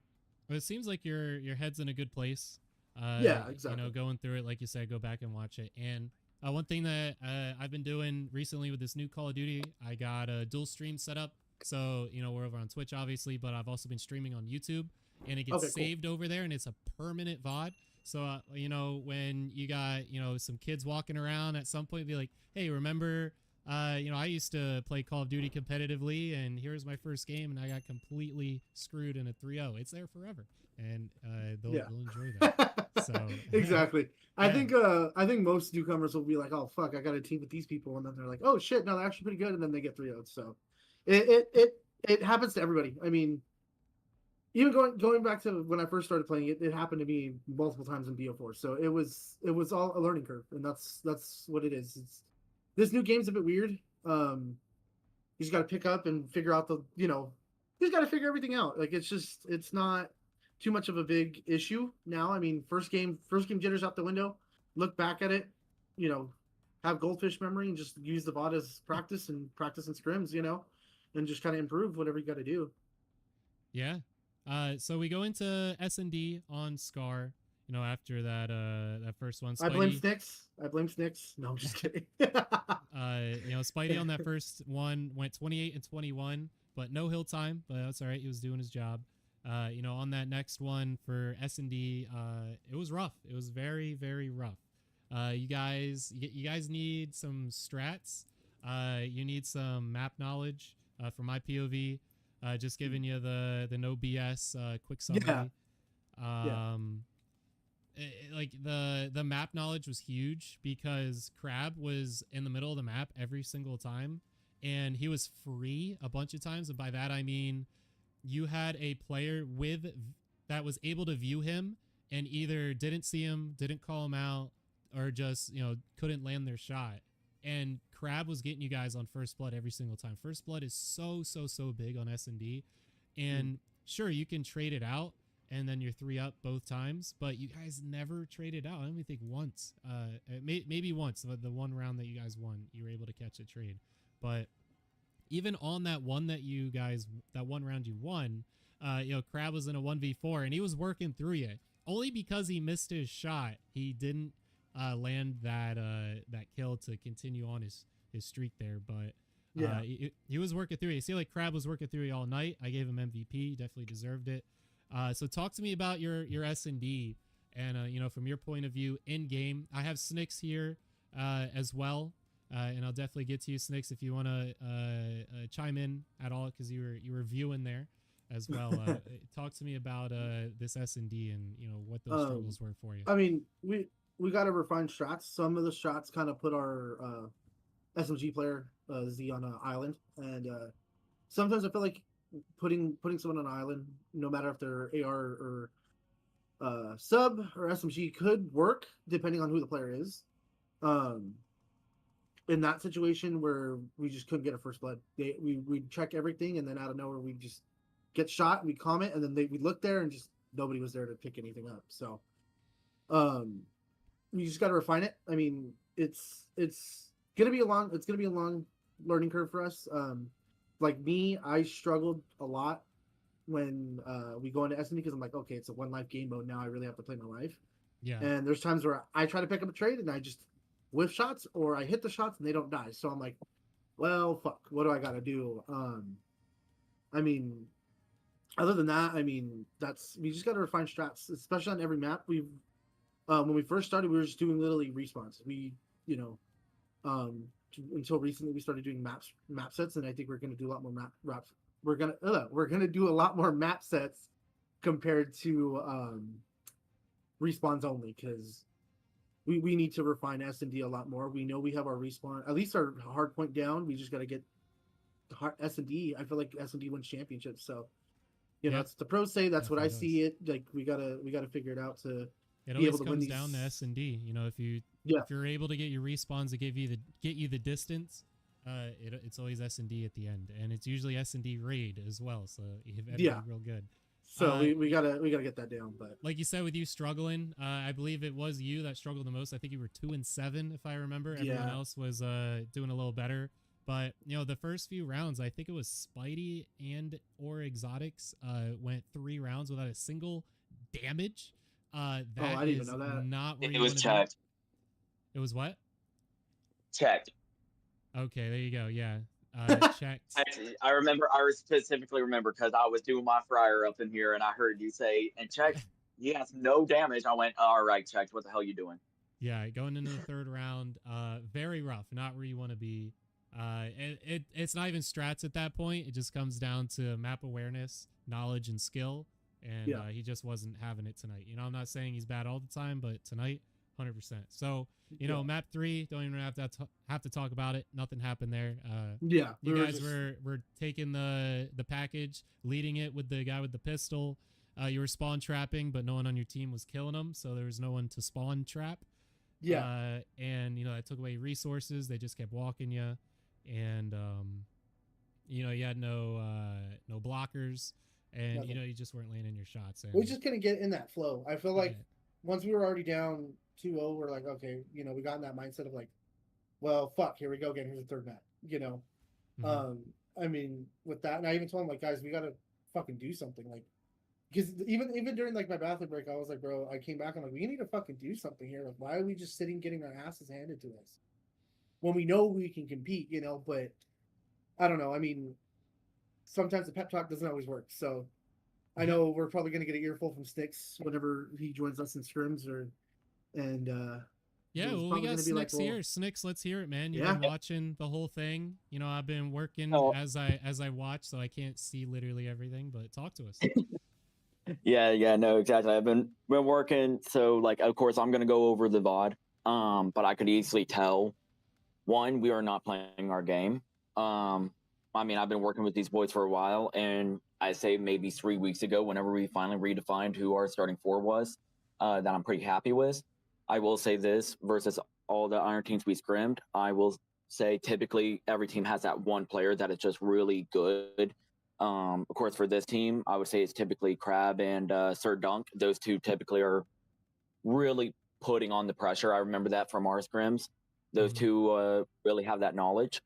it seems like your head's in a good place. Yeah, exactly. Going through it, like you said, go back and watch it. And one thing that I've been doing recently with this new Call of Duty, I got a dual stream set up. So, we're over on Twitch, obviously, but I've also been streaming on YouTube, and it gets saved over there, and it's a permanent VOD. So, when you got, some kids walking around at some point, be like, hey, remember, I used to play Call of Duty competitively, and here's my first game, and I got completely screwed in a 3-0. It's there forever, and they'll enjoy that. So exactly. I think most newcomers will be like, oh, fuck, I got a team with these people, and then they're like, oh, shit, no, they're actually pretty good, and then they get 3-0. So it happens to everybody. I mean, even going back to when I first started playing it happened to me multiple times in BO4. So it was all a learning curve, and that's what it is. This new game's a bit weird. You just got to pick up and figure out you just got to figure everything out. Like it's not too much of a big issue now. I mean, first game jitters out the window. Look back at it, have goldfish memory and just use the VOD as practice and scrims, and just kind of improve whatever you got to do. Yeah. So we go into S&D on Scar, after that first one. Spidey, I blame Snicks. No, I'm just kidding. Spidey on that first one went 28 and 21, but no hill time, but that's all right. He was doing his job. On that next one for S&D, it was rough. It was very, very rough. You guys need some strats. You need some map knowledge. From my POV, just giving you the no BS quick summary. Like the map knowledge was huge because Crab was in the middle of the map every single time, and he was free a bunch of times. And by that I mean you had a player that was able to view him and either didn't see him, didn't call him out, or just couldn't land their shot. And Crab was getting you guys on first blood every single time. First blood is so big on S&D, and sure, you can trade it out and then you're 3-up both times, but you guys never traded out. I don't even think once. Maybe once, the one round that you guys won, you were able to catch a trade. But even on that one that one round you won, Crab was in a 1v4 and he was working through you. Only because he missed his shot, he didn't land that kill to continue on his streak there. But he was working through you. See, like Crab was working through you all night. I gave him MVP. Definitely deserved it. So talk to me about your S&D and from your point of view in game. I have Snicks here as well, and I'll definitely get to you, Snicks, if you want to chime in at all, because you were viewing there as well. Talk to me about this S&D and what those struggles were for you. I mean, we got to refine strats. Some of the shots kind of put our SMG player Z on an island, and sometimes I feel like putting someone on an island, no matter if they're AR or sub or SMG, could work depending on who the player is. In that situation where we just couldn't get a first blood, we check everything, and then out of nowhere we just get shot. We comment, and then we look there, and just nobody was there to pick anything up. So, we just got to refine it. I mean, it's gonna be a long learning curve for us. Like me, I struggled a lot when we go into S&D because I'm like, okay, it's a one life game mode now. I really have to play my life. Yeah. And there's times where I try to pick up a trade and I just whiff shots or I hit the shots and they don't die. So I'm like, well, fuck, what do I got to do? I mean, other than that, I mean, we just got to refine strats, especially on every map. When we first started, we were just doing literally respawns. Until recently we started doing map sets, and I think we're going to do a lot more maps. We're gonna do a lot more map sets compared to respawns only, because we need to refine S&D a lot more. We know we have our respawn, at least our hard point down. We just got to get S&D. I feel like S&D wins championships, so that's the pros say. That's what I see it like. We gotta figure it out to. It always comes down to S&D. If you're able to get your respawns to get you the distance, it's always S&D at the end, and it's usually S&D raid as well. So you have everything real good. So we gotta get that down. But like you said, with you struggling, I believe it was you that struggled the most. I think you were 2-7, if I remember. Everyone else was doing a little better. But the first few rounds, I think it was Spidey or Exotics went 3 rounds without a single damage. I didn't even know that. Not where it was checked. It was what? Checked. Okay, there you go. Yeah, checked. I specifically remember because I was doing my fryer up in here and I heard you say, and checked. He has no damage. I went, all right, checked. What the hell are you doing? Yeah, going into the 3rd round, very rough. Not where you want to be. It's not even strats at that point. It just comes down to map awareness, knowledge, and skill. And he just wasn't having it tonight. I'm not saying he's bad all the time, but tonight, 100%. So, map 3, don't even have to talk about it. Nothing happened there. You guys were taking the package, leading it with the guy with the pistol. You were spawn trapping, but no one on your team was killing them, so there was no one to spawn trap. Yeah. And that took away resources. They just kept walking you, and you had no blockers. And Nothing. You just weren't landing your shots. And we just couldn't get in that flow. I feel like once we were already down 2-0, we're like, okay, we got in that mindset of like, well, fuck, here we go again. Here's the 3rd map. I mean, with that, and I even told him like, guys, we gotta fucking do something, like, because even during like my bathroom break, I was like, bro, I came back, I'm like, we need to fucking do something here. Like, why are we just sitting getting our asses handed to us when we know we can compete? But I don't know. I mean, sometimes the pep talk doesn't always work. So I know we're probably going to get an earful from Sticks whenever he joins us in scrims we got Snicks here. Snicks, let's hear it, man. You've been watching the whole thing. I've been working as I watch, so I can't see literally everything, but talk to us. No, exactly. I've been working. So like, of course I'm going to go over the VOD. But I could easily tell, one, we are not playing our game. I mean, I've been working with these boys for a while, and I say maybe 3 weeks ago, whenever we finally redefined who our starting 4 was, that I'm pretty happy with. I will say this, versus all the Iron teams we scrimmed, I will say typically every team has that one player that is just really good. Of course, for this team, I would say it's typically Crab and Sir Dunk. Those 2 typically are really putting on the pressure. I remember that from our scrims. Those 2 really have that knowledge.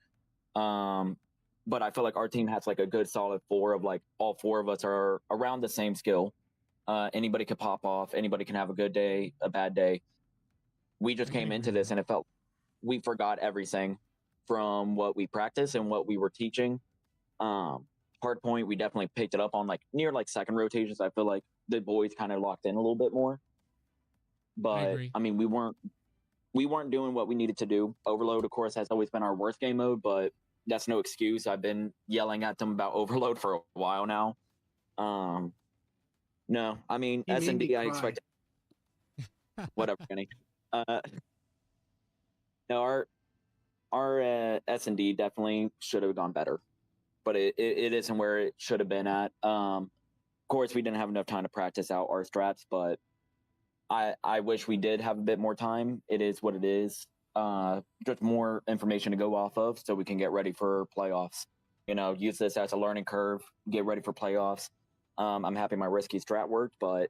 But I feel like our team has like a good solid 4 of like all 4 of us are around the same skill. Anybody could pop off. Anybody can have a good day, a bad day. We just came into this and it felt we forgot everything from what we practiced and what we were teaching. Hard point, we definitely picked it up on like near like second rotations. I feel like the boys kind of locked in a little bit more. But I mean, we weren't doing what we needed to do. Overload, of course, has always been our worst game mode, but that's no excuse. I've been yelling at them about overload for a while now. No, I mean, S&D, I expect. Whatever, Kenny. No, our S&D definitely should have gone better, but it isn't where it should have been at. Of course, we didn't have enough time to practice out our strats, but I wish we did have a bit more time. It is what it is. Just more information to go off of so we can get ready for playoffs. Use this as a learning curve, get ready for playoffs. I'm happy my risky strat worked, but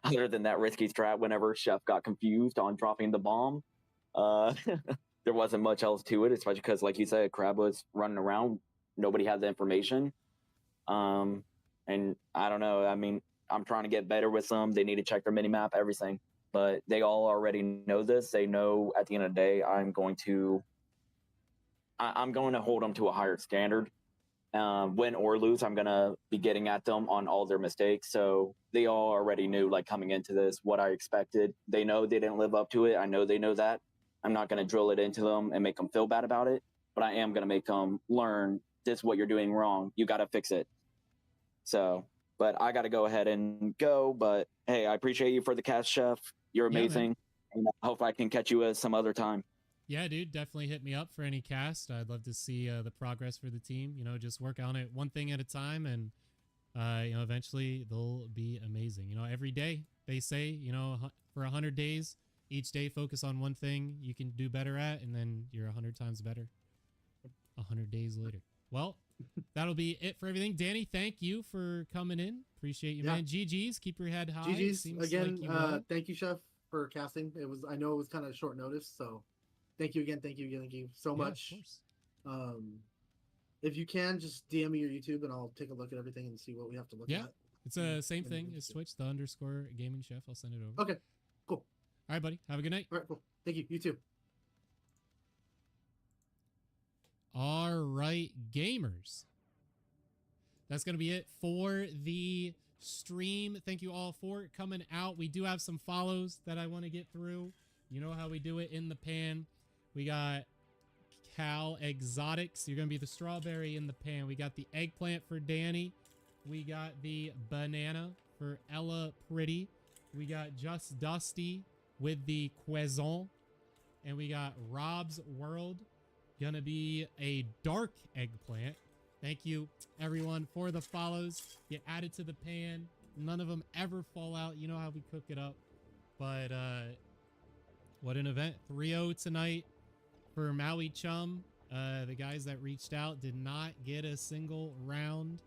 other than that risky strat, whenever Chef got confused on dropping the bomb, there wasn't much else to it, especially because, like you said, Crab was running around. Nobody had the information. And And I don't know. I mean, I'm trying to get better with them. They need to check their mini map, everything. But they all already know this. They know at the end of the day, I'm going to hold them to a higher standard. Win or lose, I'm going to be getting at them on all their mistakes. So they all already knew, like, coming into this, what I expected. They know they didn't live up to it. I know they know that. I'm not going to drill it into them and make them feel bad about it, but I am going to make them learn this is what you're doing wrong. You got to fix it. So, but I got to go ahead and go. But hey, I appreciate you for the cast, Chef. You're amazing. And I hope I can catch you some other time. Yeah, dude, definitely hit me up for any cast. I'd love to see the progress for the team. You know, just work on it one thing at a time, and you know, eventually they'll be amazing. You know, every day they say, you know, for 100 days, each day focus on one thing you can do better at, and then you're 100 times better 100 days later. Well, that'll be it for everything. Danny, thank you for coming in. Appreciate you, man. GG's, keep your head high. GG's Seems again. like Thank you, Chef, for casting. I know it was kind of short notice, so thank you again. Thank you so much. Of course. If you can, just DM me your YouTube, and I'll take a look at everything and see what we have to look at. It's the same thing as Twitch, the _ gaming chef. I'll send it over. Okay, cool. All right, buddy. Have a good night. All right, cool. Thank you. You too. All right, gamers. That's going to be it for the stream. Thank you all for coming out. We do have some follows that I want to get through. You know how we do it in the pan. We got Cal Exotics. You're going to be the strawberry in the pan. We got the eggplant for Danny. We got the banana for Ella Pretty. We got Just Dusty with the Quaison. And we got Rob's World. Gonna be a dark eggplant. Thank you, everyone, for the follows. Get added to the pan. None of them ever fall out. You know how we cook it up. But what an event. 3-0 tonight for Maui Chum. The guys that reached out did not get a single round.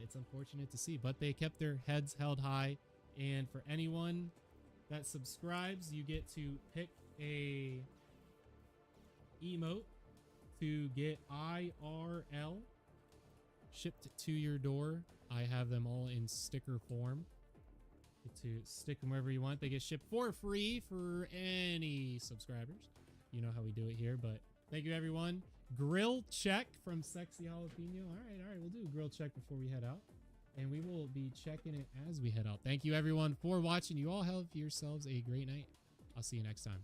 It's unfortunate to see, but they kept their heads held high. And for anyone that subscribes, you get to pick a emote to get IRL shipped to your door. I have them all in sticker form. Get to stick them wherever you want. They get shipped for free for any subscribers. You know how we do it here, but thank you, everyone. Grill check from Sexy Jalapeno. All right, we'll do a grill check before we head out, and we will be checking it as we head out. Thank you, everyone, for watching. You all have yourselves a great night. I'll see you next time.